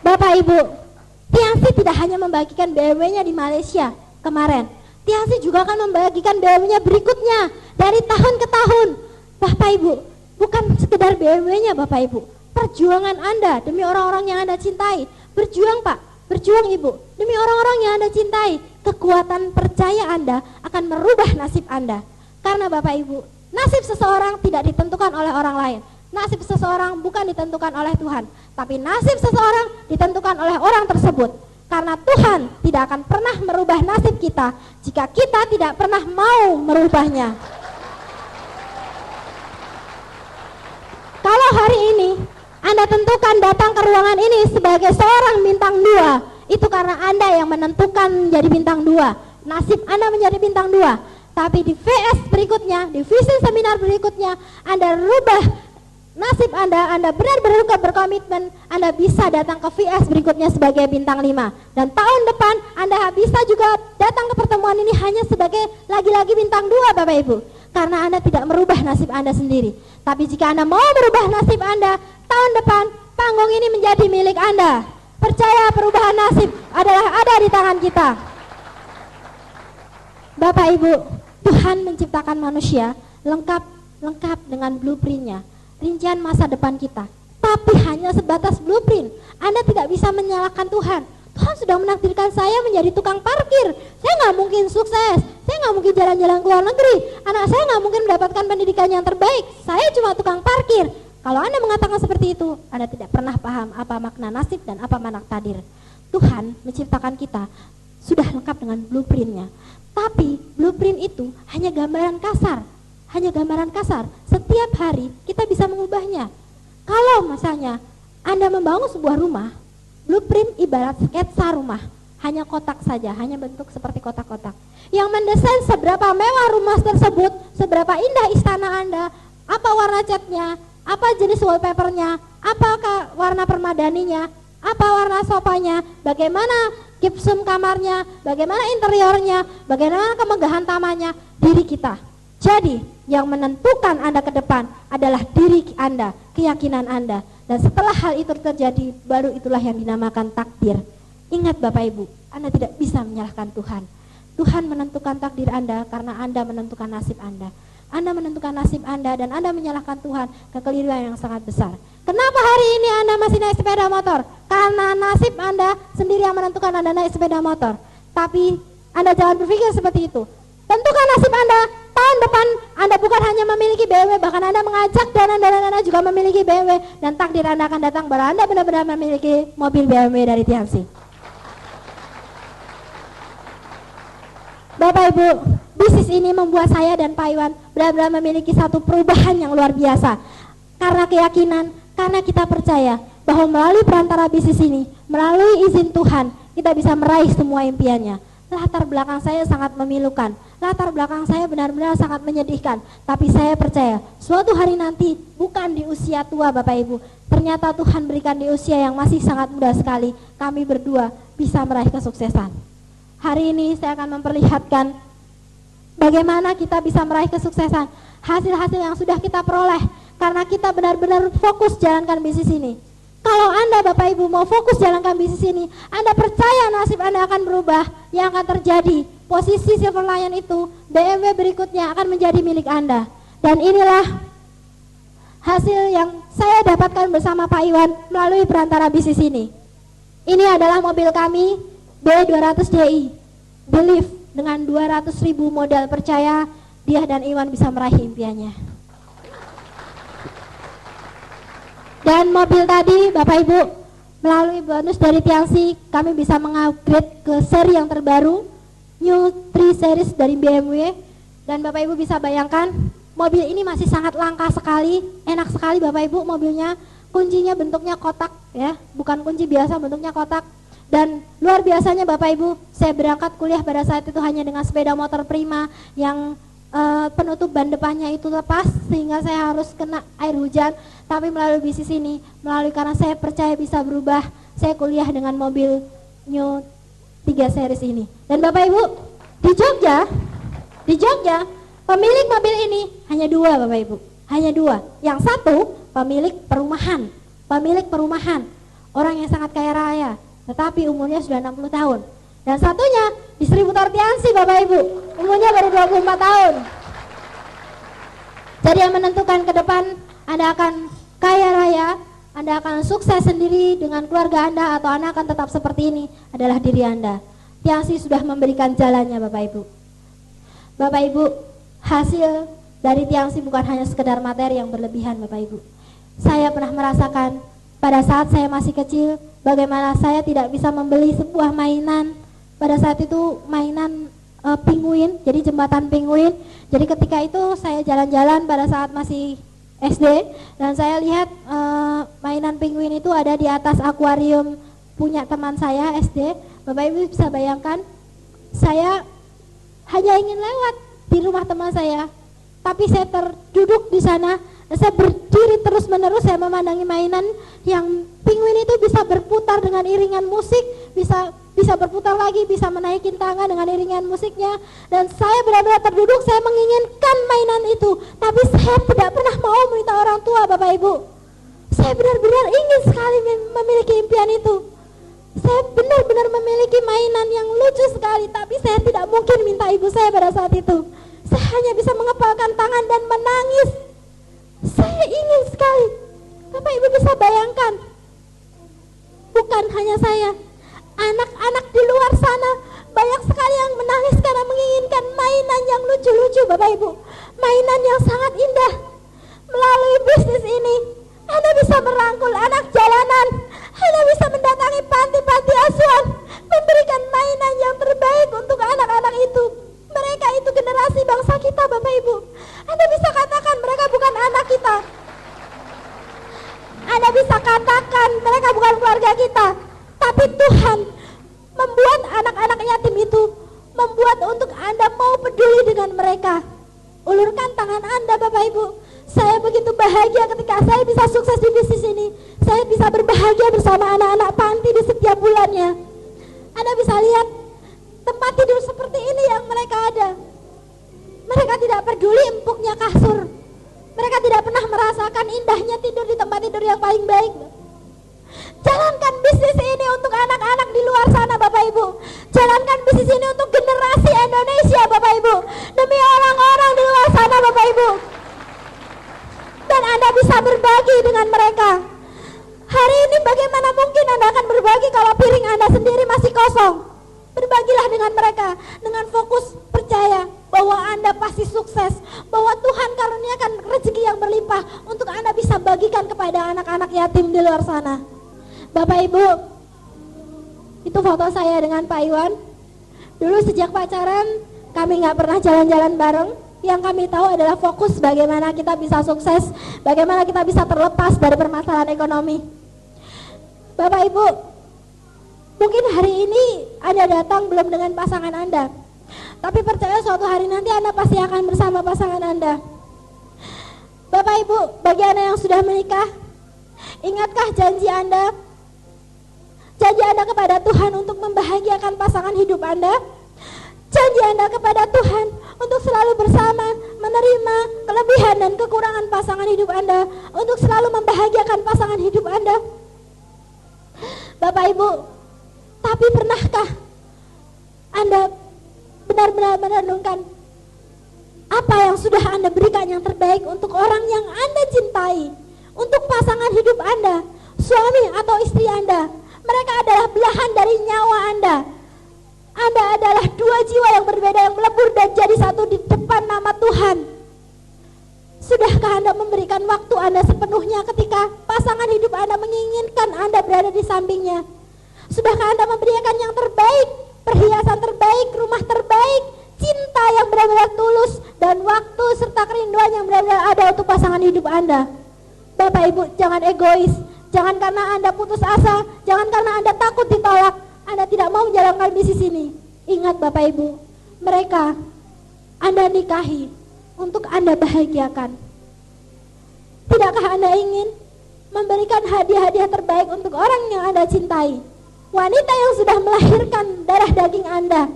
Bapak Ibu, Tiansi tidak hanya membagikan BMW-nya di Malaysia kemarin, Tiansi juga akan membagikan BMW-nya berikutnya dari tahun ke tahun. Bapak Ibu, bukan sekedar BMW-nya Bapak Ibu, perjuangan Anda demi orang-orang yang Anda cintai. Berjuang Pak, berjuang Ibu, demi orang-orang yang Anda cintai. Kekuatan percaya Anda akan merubah nasib Anda. Karena Bapak Ibu, nasib seseorang tidak ditentukan oleh orang lain. Nasib seseorang bukan ditentukan oleh Tuhan, tapi nasib seseorang ditentukan oleh orang tersebut. Karena Tuhan tidak akan pernah merubah nasib kita jika kita tidak pernah mau merubahnya. Kalau hari ini Anda tentukan datang ke ruangan ini sebagai seorang bintang 2, itu karena Anda yang menentukan menjadi bintang 2. Nasib Anda menjadi bintang 2. Tapi di VS berikutnya, di visi seminar berikutnya, Anda rubah nasib Anda benar-benar berkomitmen, Anda bisa datang ke VS berikutnya sebagai bintang 5. Dan tahun depan Anda bisa juga datang ke pertemuan ini hanya sebagai lagi-lagi bintang 2 Bapak Ibu. Karena Anda tidak merubah nasib Anda sendiri. Tapi jika Anda mau merubah nasib Anda, tahun depan panggung ini menjadi milik Anda. Percaya perubahan nasib adalah ada di tangan kita. Bapak Ibu, Tuhan menciptakan manusia lengkap dengan blueprint-nya, rincian masa depan kita. Tapi hanya sebatas blueprint. Anda tidak bisa menyalahkan Tuhan. Tuhan sudah menakdirkan saya menjadi tukang parkir. Saya nggak mungkin sukses. Saya nggak mungkin jalan-jalan ke luar negeri. Anak saya nggak mungkin mendapatkan pendidikan yang terbaik. Saya cuma tukang parkir. Kalau Anda mengatakan seperti itu, Anda tidak pernah paham apa makna nasib dan apa makna takdir. Tuhan menciptakan kita sudah lengkap dengan blueprint-nya. Tapi blueprint itu hanya gambaran kasar. Hanya gambaran kasar. Setiap hari kita bisa mengubahnya. Kalau misalnya Anda membangun sebuah rumah, blueprint ibarat sketsa rumah, hanya kotak saja, hanya bentuk seperti kotak-kotak. Yang mendesain seberapa mewah rumah tersebut, seberapa indah istana Anda, apa warna catnya, apa jenis wallpapernya, apakah warna permadaninya, apa warna sofanya, bagaimana gypsum kamarnya, bagaimana interiornya, bagaimana kemegahan tamannya, diri kita. Jadi yang menentukan Anda ke depan adalah diri Anda, keyakinan Anda. Dan setelah hal itu terjadi, baru itulah yang dinamakan takdir. Ingat Bapak Ibu, Anda tidak bisa menyalahkan Tuhan. Tuhan menentukan takdir Anda karena Anda menentukan nasib Anda. Anda menentukan nasib Anda dan Anda menyalahkan Tuhan, kekeliruan yang sangat besar. Kenapa hari ini Anda masih naik sepeda motor? Karena nasib Anda sendiri yang menentukan Anda naik sepeda motor. Tapi Anda jangan berpikir seperti itu. Tentukan nasib Anda, tahun depan Anda bukan hanya memiliki BMW, bahkan Anda mengajak dan Anda juga memiliki BMW. Dan takdir Anda akan datang bahwa Anda benar-benar memiliki mobil BMW dari Tiansi. Bapak Ibu, bisnis ini membuat saya dan Pak Iwan benar-benar memiliki satu perubahan yang luar biasa. Karena keyakinan, karena kita percaya bahwa melalui perantara bisnis ini, melalui izin Tuhan, kita bisa meraih semua impiannya. Latar belakang saya sangat memilukan, latar belakang saya benar-benar sangat menyedihkan. Tapi saya percaya, suatu hari nanti, bukan di usia tua Bapak Ibu, ternyata Tuhan berikan di usia yang masih sangat muda sekali, kami berdua bisa meraih kesuksesan. Hari ini saya akan memperlihatkan bagaimana kita bisa meraih kesuksesan, hasil-hasil yang sudah kita peroleh, karena kita benar-benar fokus jalankan bisnis ini. Kalau Anda Bapak Ibu mau fokus jalankan bisnis ini, Anda percaya nasib Anda akan berubah. Yang akan terjadi, posisi Silver Lion itu, BMW berikutnya akan menjadi milik Anda. Dan inilah hasil yang saya dapatkan bersama Pak Iwan melalui perantara bisnis ini. Ini adalah mobil kami, B200DI. Believe, dengan 200.000 modal percaya, dia dan Iwan bisa meraih impiannya. Dan mobil tadi Bapak Ibu, melalui bonus dari Tiansi, kami bisa mengupgrade ke seri yang terbaru, New 3 Series dari BMW. Dan Bapak Ibu bisa bayangkan, mobil ini masih sangat langka sekali, enak sekali Bapak Ibu mobilnya. Kuncinya bentuknya kotak ya, bukan kunci biasa, bentuknya kotak. Dan luar biasanya Bapak Ibu, saya berangkat kuliah pada saat itu hanya dengan sepeda motor Prima yang penutup ban depannya itu lepas sehingga saya harus kena air hujan. Tapi melalui bisnis ini, karena saya percaya bisa berubah, saya kuliah dengan mobil New 3 series ini. Dan Bapak Ibu, di Jogja pemilik mobil ini hanya 2 Bapak Ibu, hanya 2. Yang satu pemilik perumahan, orang yang sangat kaya raya, tetapi umurnya sudah 60 tahun. Dan satunya distributor Tiansi Bapak Ibu, umurnya baru 24 tahun. Jadi yang menentukan ke depan Anda akan kaya raya, Anda akan sukses sendiri dengan keluarga Anda, atau Anda akan tetap seperti ini adalah diri Anda. Tiansi sudah memberikan jalannya Bapak Ibu. Bapak Ibu, hasil dari Tiansi bukan hanya sekedar materi yang berlebihan Bapak Ibu. Saya pernah merasakan pada saat saya masih kecil bagaimana saya tidak bisa membeli sebuah mainan. Pada saat itu mainan penguin, jadi jembatan penguin. Jadi ketika itu saya jalan-jalan pada saat masih SD dan saya lihat mainan penguin itu ada di atas akuarium punya teman saya SD. Bapak Ibu bisa bayangkan, saya hanya ingin lewat di rumah teman saya, tapi saya terduduk di sana dan saya berdiri terus-menerus. Saya memandangi mainan yang penguin itu bisa berputar dengan iringan musik, bisa berputar lagi, bisa menaikin tangga dengan iringan musiknya. Dan saya benar-benar terduduk, saya menginginkan mainan itu, tapi saya tidak pernah mau meminta orang tua Bapak Ibu. Saya benar-benar ingin sekali memiliki impian itu. Saya benar-benar memiliki mainan yang lucu sekali, tapi saya tidak mungkin minta ibu saya pada saat itu. Saya hanya bisa mengepalkan tangan dan menangis. Saya ingin sekali. Bapak Ibu bisa bayangkan, bukan hanya saya, anak-anak di luar sana banyak sekali yang menangis karena menginginkan mainan yang lucu-lucu Bapak Ibu, mainan yang sangat indah. Melalui bisnis ini Anda bisa merangkul anak jalanan, Anda bisa mendatangi panti-panti asuhan, memberikan mainan yang terbaik untuk anak-anak itu. Mereka itu generasi bangsa kita Bapak Ibu. Anda bisa katakan mereka bukan anak kita, Anda bisa katakan mereka bukan keluarga kita, tapi Tuhan membuat anak-anak yatim itu, membuat untuk Anda mau peduli dengan mereka. Ulurkan tangan Anda Bapak Ibu. Saya begitu bahagia ketika saya bisa sukses di bisnis ini. Saya bisa berbahagia bersama anak-anak panti di setiap bulannya. Anda bisa lihat tempat tidur seperti ini yang mereka ada. Mereka tidak peduli empuknya kasur. Mereka tidak pernah merasakan indahnya tidur di tempat tidur yang paling baik. Jalankan bisnis ini untuk anak-anak di luar sana Bapak Ibu. Jalankan bisnis ini untuk generasi Indonesia Bapak Ibu, demi orang-orang di luar sana Bapak Ibu. Dan Anda bisa berbagi dengan mereka. Hari ini bagaimana mungkin Anda akan berbagi kalau piring Anda sendiri masih kosong? Berbagilah dengan mereka dengan fokus percaya bahwa Anda pasti sukses, bahwa Tuhan karuniakan rezeki yang berlimpah untuk Anda bisa bagikan kepada anak-anak yatim di luar sana. Bapak Ibu, itu foto saya dengan Pak Iwan. Dulu sejak pacaran kami nggak pernah jalan-jalan bareng. Yang kami tahu adalah fokus bagaimana kita bisa sukses, bagaimana kita bisa terlepas dari permasalahan ekonomi. Bapak Ibu, mungkin hari ini Anda datang belum dengan pasangan Anda, tapi percaya suatu hari nanti Anda pasti akan bersama pasangan Anda. Bapak Ibu, bagi Anda yang sudah menikah, ingatkah janji Anda kepada Tuhan untuk membahagiakan pasangan hidup Anda? Janji Anda kepada Tuhan untuk selalu bersama, menerima kelebihan dan kekurangan pasangan hidup Anda, untuk selalu membahagiakan pasangan hidup Anda. Bapak Ibu, tapi pernahkah Anda benar-benar merenungkan apa yang sudah Anda berikan yang terbaik untuk orang yang Anda cintai, untuk pasangan hidup Anda, suami atau istri Anda? Mereka adalah belahan dari nyawa Anda. Anda adalah dua jiwa yang berbeda yang melebur dan jadi satu di depan nama Tuhan. Sudahkah Anda memberikan waktu Anda sepenuhnya ketika pasangan hidup Anda menginginkan Anda berada di sampingnya? Sudahkah Anda memberikan yang terbaik, perhiasan terbaik, rumah terbaik, cinta yang benar-benar tulus, dan waktu serta kerinduan yang benar-benar ada untuk pasangan hidup Anda? Bapak Ibu, jangan egois. Jangan karena Anda putus asa, jangan karena Anda takut ditolak, Anda tidak mau menjalankan bisnis ini. Ingat Bapak Ibu, mereka Anda nikahi untuk Anda bahagiakan. Tidakkah Anda ingin memberikan hadiah-hadiah terbaik untuk orang yang Anda cintai? Wanita yang sudah melahirkan darah daging Anda,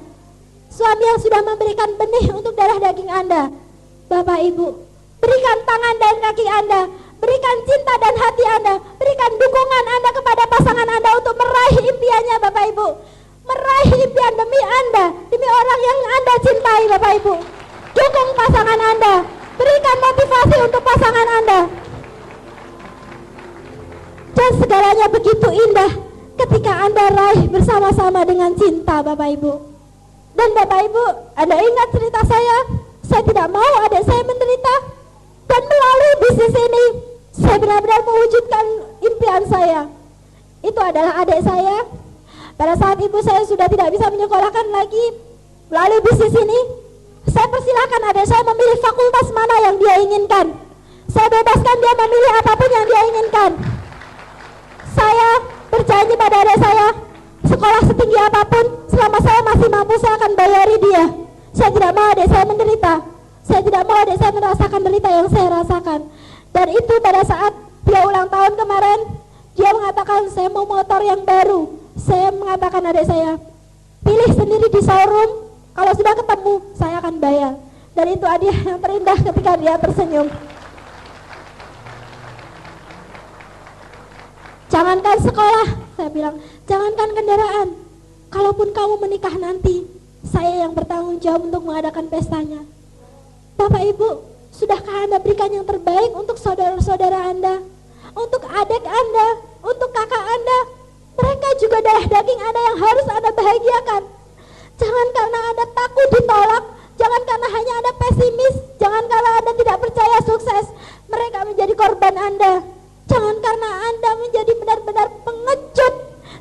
suami yang sudah memberikan benih untuk darah daging Anda. Bapak Ibu, berikan tangan dan kaki Anda, berikan cinta dan hati Anda, berikan dukungan Anda kepada pasangan Anda untuk meraih impiannya Bapak Ibu. Meraih impian demi Anda, demi orang yang Anda cintai Bapak Ibu. Dukung pasangan Anda, berikan motivasi untuk pasangan Anda. Dan segalanya begitu indah ketika Anda raih bersama-sama dengan cinta Bapak Ibu. Dan Bapak Ibu, Anda ingat cerita saya tidak mau adik saya menderita. Dan melalui bisnis ini, saya benar-benar mewujudkan impian saya. Itu adalah adik saya. Pada saat ibu saya sudah tidak bisa menyekolahkan lagi, melalui bisnis ini, saya persilahkan adik saya memilih fakultas mana yang dia inginkan. Saya bebaskan dia memilih apapun yang dia inginkan. Saya berjanji pada adik saya, sekolah setinggi apapun, selama saya masih mampu, saya akan bayari dia. Saya tidak mau adik saya menderita. Saya tidak mau adik saya merasakan derita yang saya rasakan. Dan itu pada saat dia ulang tahun kemarin, dia mengatakan saya mau motor yang baru. Saya mengatakan adik saya, pilih sendiri di showroom, kalau sudah ketemu saya akan bayar. Dan itu hadiah yang terindah ketika dia tersenyum. Jangankan sekolah, saya bilang, jangankan kendaraan, kalaupun kamu menikah nanti, saya yang bertanggung jawab untuk mengadakan pestanya. Bapak Ibu, sudahkah Anda berikan yang terbaik untuk saudara-saudara Anda, untuk adik Anda, untuk kakak Anda? Mereka juga darah daging Anda yang harus Anda bahagiakan. Jangan karena Anda takut ditolak, jangan karena hanya Anda pesimis, jangan karena Anda tidak percaya sukses, mereka menjadi korban Anda. Jangan karena Anda menjadi benar-benar pengecut,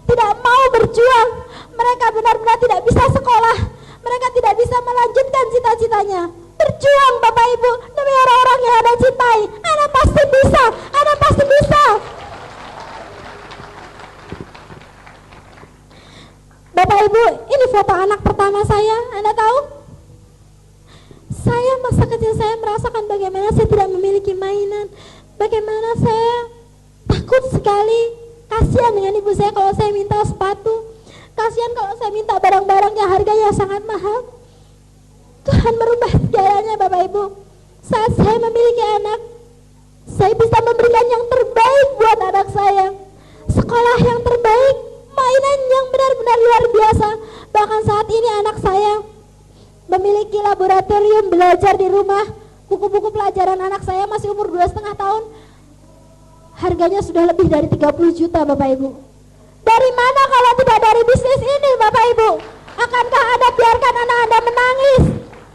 tidak mau berjuang, mereka benar-benar tidak bisa sekolah, mereka tidak bisa melanjutkan cita-citanya. Berjuang Bapak Ibu demi orang-orang yang Anda cintai. Anda pasti bisa, Anda pasti bisa. Bapak Ibu, ini foto anak pertama saya, Anda tahu? Saya masa kecil saya merasakan bagaimana saya tidak memiliki mainan, bagaimana saya takut sekali, kasihan dengan ibu saya kalau saya minta sepatu, kasihan kalau saya minta barang-barang yang harganya sangat mahal. Tuhan merubah segalanya Bapak Ibu. Saat saya memiliki anak, saya bisa memberikan yang terbaik buat anak saya. Sekolah yang terbaik, mainan yang benar-benar luar biasa. Bahkan saat ini anak saya memiliki laboratorium belajar di rumah. Buku-buku pelajaran anak saya masih umur 2,5 tahun. Harganya sudah lebih dari 30 juta Bapak Ibu. Dari mana kalau tidak dari bisnis ini Bapak Ibu? Akankah Anda biarkan anak Anda menangis?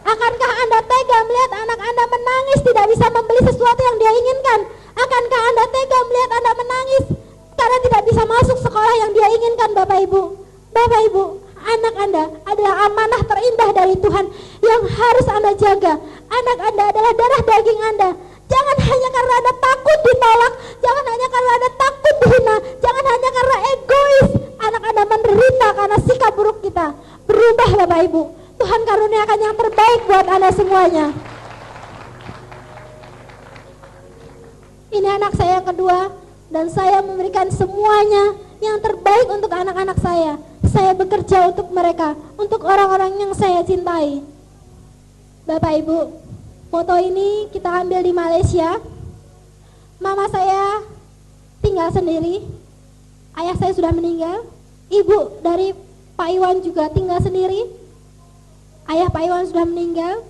Akankah Anda tega melihat anak Anda menangis tidak bisa membeli sesuatu yang dia inginkan? Akankah Anda tega melihat Anda menangis karena tidak bisa masuk sekolah yang dia inginkan Bapak Ibu? Bapak Ibu, anak Anda adalah amanah terindah dari Tuhan yang harus Anda jaga. Anak Anda adalah darah daging Anda. Jangan hanya karena Anda takut ditolak, jangan hanya karena Anda takut dihina, jangan hanya karena egois anak Anda menderita karena sikap buruk kita. Berubah Bapak Ibu, Tuhan karuniakan yang terbaik buat Anda semuanya. Ini anak saya yang kedua, dan saya memberikan semuanya yang terbaik untuk anak-anak saya. Saya bekerja untuk mereka, untuk orang-orang yang saya cintai. Bapak Ibu, foto ini kita ambil di Malaysia. Mama saya tinggal sendiri, ayah saya sudah meninggal. Ibu dari Pak Iwan juga tinggal sendiri. Ayah Pak Iwan sudah meninggal.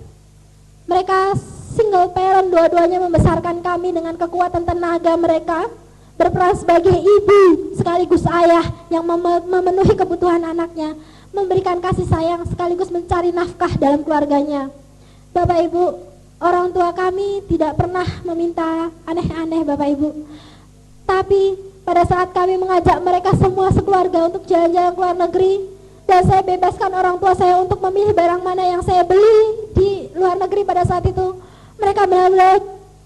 Mereka single parent, dua-duanya membesarkan kami dengan kekuatan tenaga mereka, berperan sebagai ibu sekaligus ayah yang memenuhi kebutuhan anaknya, memberikan kasih sayang sekaligus mencari nafkah dalam keluarganya. Bapak Ibu, orang tua kami tidak pernah meminta aneh-aneh Bapak Ibu. Tapi pada saat kami mengajak mereka semua sekeluarga untuk jalan-jalan ke luar negeri, dan saya bebaskan orang tua saya untuk memilih barang mana yang saya beli di luar negeri pada saat itu, mereka benar-benar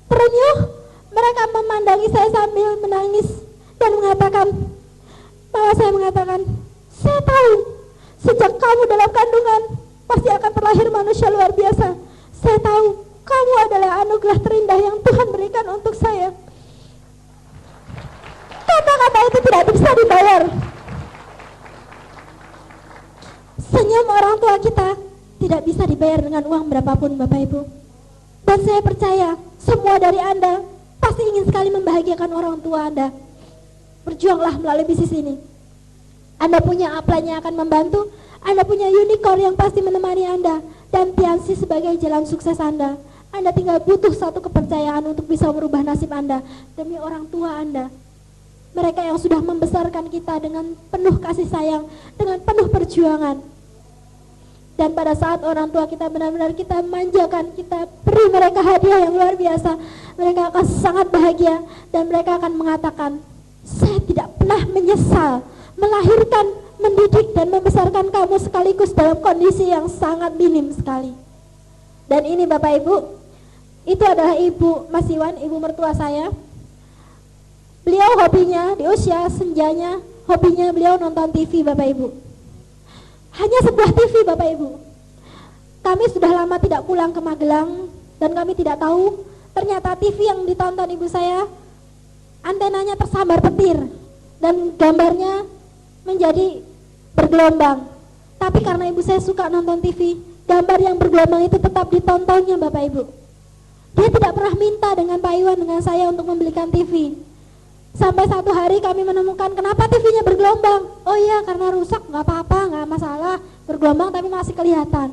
terenyuh. Mereka memandangi saya sambil menangis dan mengatakan, bahwa saya mengatakan, Saya tahu sejak kamu dalam kandungan pasti akan terlahir manusia luar biasa. Saya tahu kamu adalah anugerah terindah yang Tuhan berikan untuk saya. Kata-kata itu tidak bisa dibayar. Senyum orang tua kita tidak bisa dibayar dengan uang berapapun, Bapak Ibu. Dan saya percaya semua dari Anda pasti ingin sekali membahagiakan orang tua Anda. Berjuanglah melalui bisnis ini. Anda punya upline yang akan membantu, Anda punya unicorn yang pasti menemani Anda, dan Tiansi sebagai jalan sukses Anda. Anda tinggal butuh satu kepercayaan untuk bisa merubah nasib Anda demi orang tua Anda. Mereka yang sudah membesarkan kita dengan penuh kasih sayang, dengan penuh perjuangan. Dan pada saat orang tua kita benar-benar kita manjakan, kita beri mereka hadiah yang luar biasa, mereka akan sangat bahagia dan mereka akan mengatakan, saya tidak pernah menyesal melahirkan, mendidik dan membesarkan kamu sekaligus dalam kondisi yang sangat minim sekali. Dan ini Bapak Ibu, itu adalah Ibu Mas Iwan, ibu mertua saya. Beliau hobinya di usia senjanya, hobinya beliau nonton TV Bapak Ibu. Hanya sebuah TV Bapak Ibu. Kami sudah lama tidak pulang ke Magelang dan kami tidak tahu ternyata TV yang ditonton ibu saya antenanya tersambar petir dan gambarnya menjadi bergelombang. Tapi karena ibu saya suka nonton TV, gambar yang bergelombang itu tetap ditontonnya Bapak Ibu. Dia tidak pernah minta dengan Pak Iwan, dengan saya untuk membelikan TV. Sampai satu hari kami menemukan kenapa TV-nya bergelombang. Oh iya, karena rusak, nggak apa-apa, nggak masalah, bergelombang tapi masih kelihatan.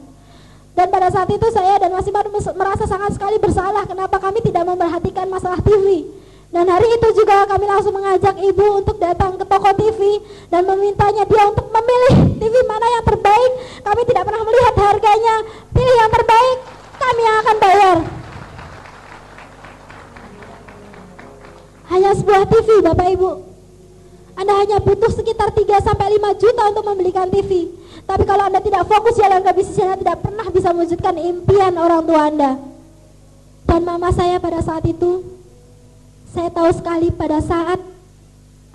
Dan pada saat itu saya dan Mas Iman merasa sangat sekali bersalah kenapa kami tidak memperhatikan masalah TV. Dan hari itu juga kami langsung mengajak ibu untuk datang ke toko TV dan memintanya dia untuk memilih TV mana yang terbaik. Kami tidak pernah melihat harganya, pilih yang terbaik, kami yang akan bayar. Hanya sebuah TV Bapak Ibu. Anda hanya butuh sekitar 3-5 juta untuk membelikan TV. Tapi kalau Anda tidak fokus jalan ke bisnis, Anda tidak pernah bisa mewujudkan impian orang tua Anda. Dan mama saya pada saat itu, saya tahu sekali pada saat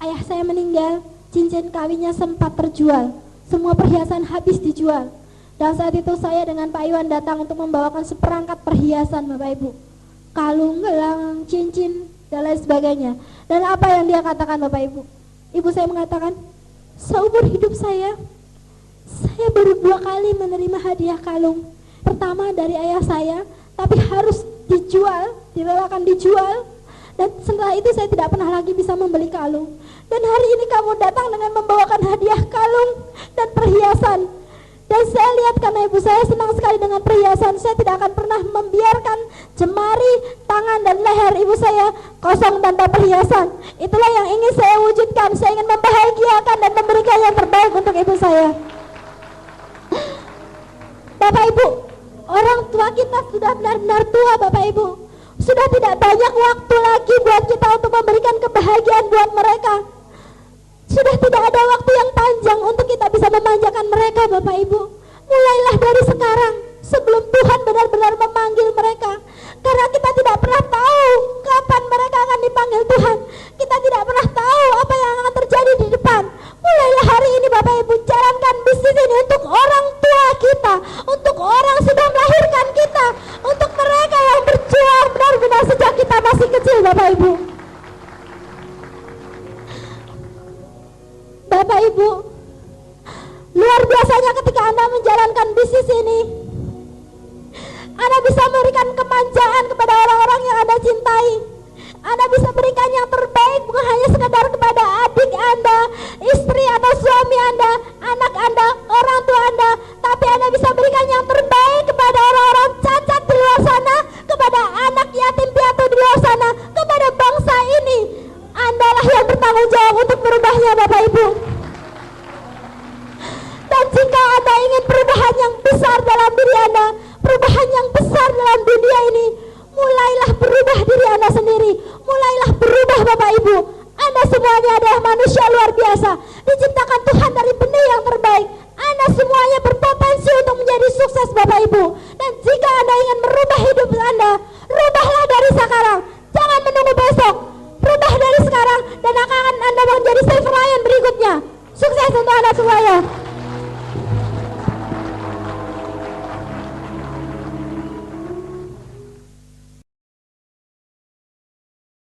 ayah saya meninggal, cincin kawinnya sempat terjual. Semua perhiasan habis dijual. Dan saat itu saya dengan Pak Iwan datang untuk membawakan seperangkat perhiasan Bapak Ibu. Kalung, gelang, cincin, dan lain sebagainya. Dan apa yang dia katakan Bapak Ibu? Ibu saya mengatakan, seumur hidup saya baru 2 kali menerima hadiah kalung. Pertama dari ayah saya, tapi harus dijual, direlakan dijual. Dan setelah itu saya tidak pernah lagi bisa membeli kalung. Dan hari ini kamu datang dengan membawakan hadiah kalung dan perhiasan. Dan saya lihat karena ibu saya senang sekali dengan perhiasan, saya tidak akan pernah membiarkan jemari, tangan dan leher ibu saya kosong tanpa perhiasan. Itulah yang ingin saya wujudkan. Saya ingin membahagiakan dan memberikan yang terbaik untuk ibu saya. Bapak Ibu, orang tua kita sudah benar-benar tua Bapak Ibu. Sudah tidak banyak waktu lagi buat kita untuk memberikan kebahagiaan buat mereka. Sudah tidak ada waktu yang panjang untuk kita bisa memanjakan mereka Bapak Ibu. Mulailah dari sekarang sebelum Tuhan benar-benar memanggil mereka. Karena kita tidak pernah tahu kapan mereka akan dipanggil Tuhan. Kita tidak pernah tahu apa yang akan terjadi di depan. Mulailah hari ini Bapak Ibu, jalankan bisnis ini untuk orang tua kita, untuk orang sudah melahirkan kita, untuk mereka yang berjuang benar-benar sejak kita masih kecil Bapak Ibu. Bapak Ibu, luar biasanya ketika Anda menjalankan bisnis ini, Anda bisa memberikan kemanjaan kepada orang-orang yang Anda cintai. Anda bisa berikan yang terbaik bukan hanya sekedar kepada adik Anda, istri atau suami Anda, anak Anda, orang tua Anda, tapi Anda bisa berikan yang terbaik kepada orang-orang cacat di luar sana, kepada anak yatim piatu di luar sana, kepada bangsa ini. Andalah yang bertanggung jawab untuk merubahnya Bapak Ibu. Dan jika Anda ingin perubahan yang besar dalam diri Anda, perubahan yang besar dalam dunia ini, mulailah berubah diri Anda sendiri. Mulailah berubah Bapak Ibu. Anda semuanya adalah manusia luar biasa, diciptakan Tuhan dari benih yang terbaik. Anda semuanya berpotensi untuk menjadi sukses Bapak Ibu. Dan jika Anda ingin merubah hidup Anda, rubahlah dari sekarang. Jangan menunggu besok. Rubah dari sekarang dan akan Anda menjadi Silver Lion berikutnya. Sukses untuk Anda semuanya.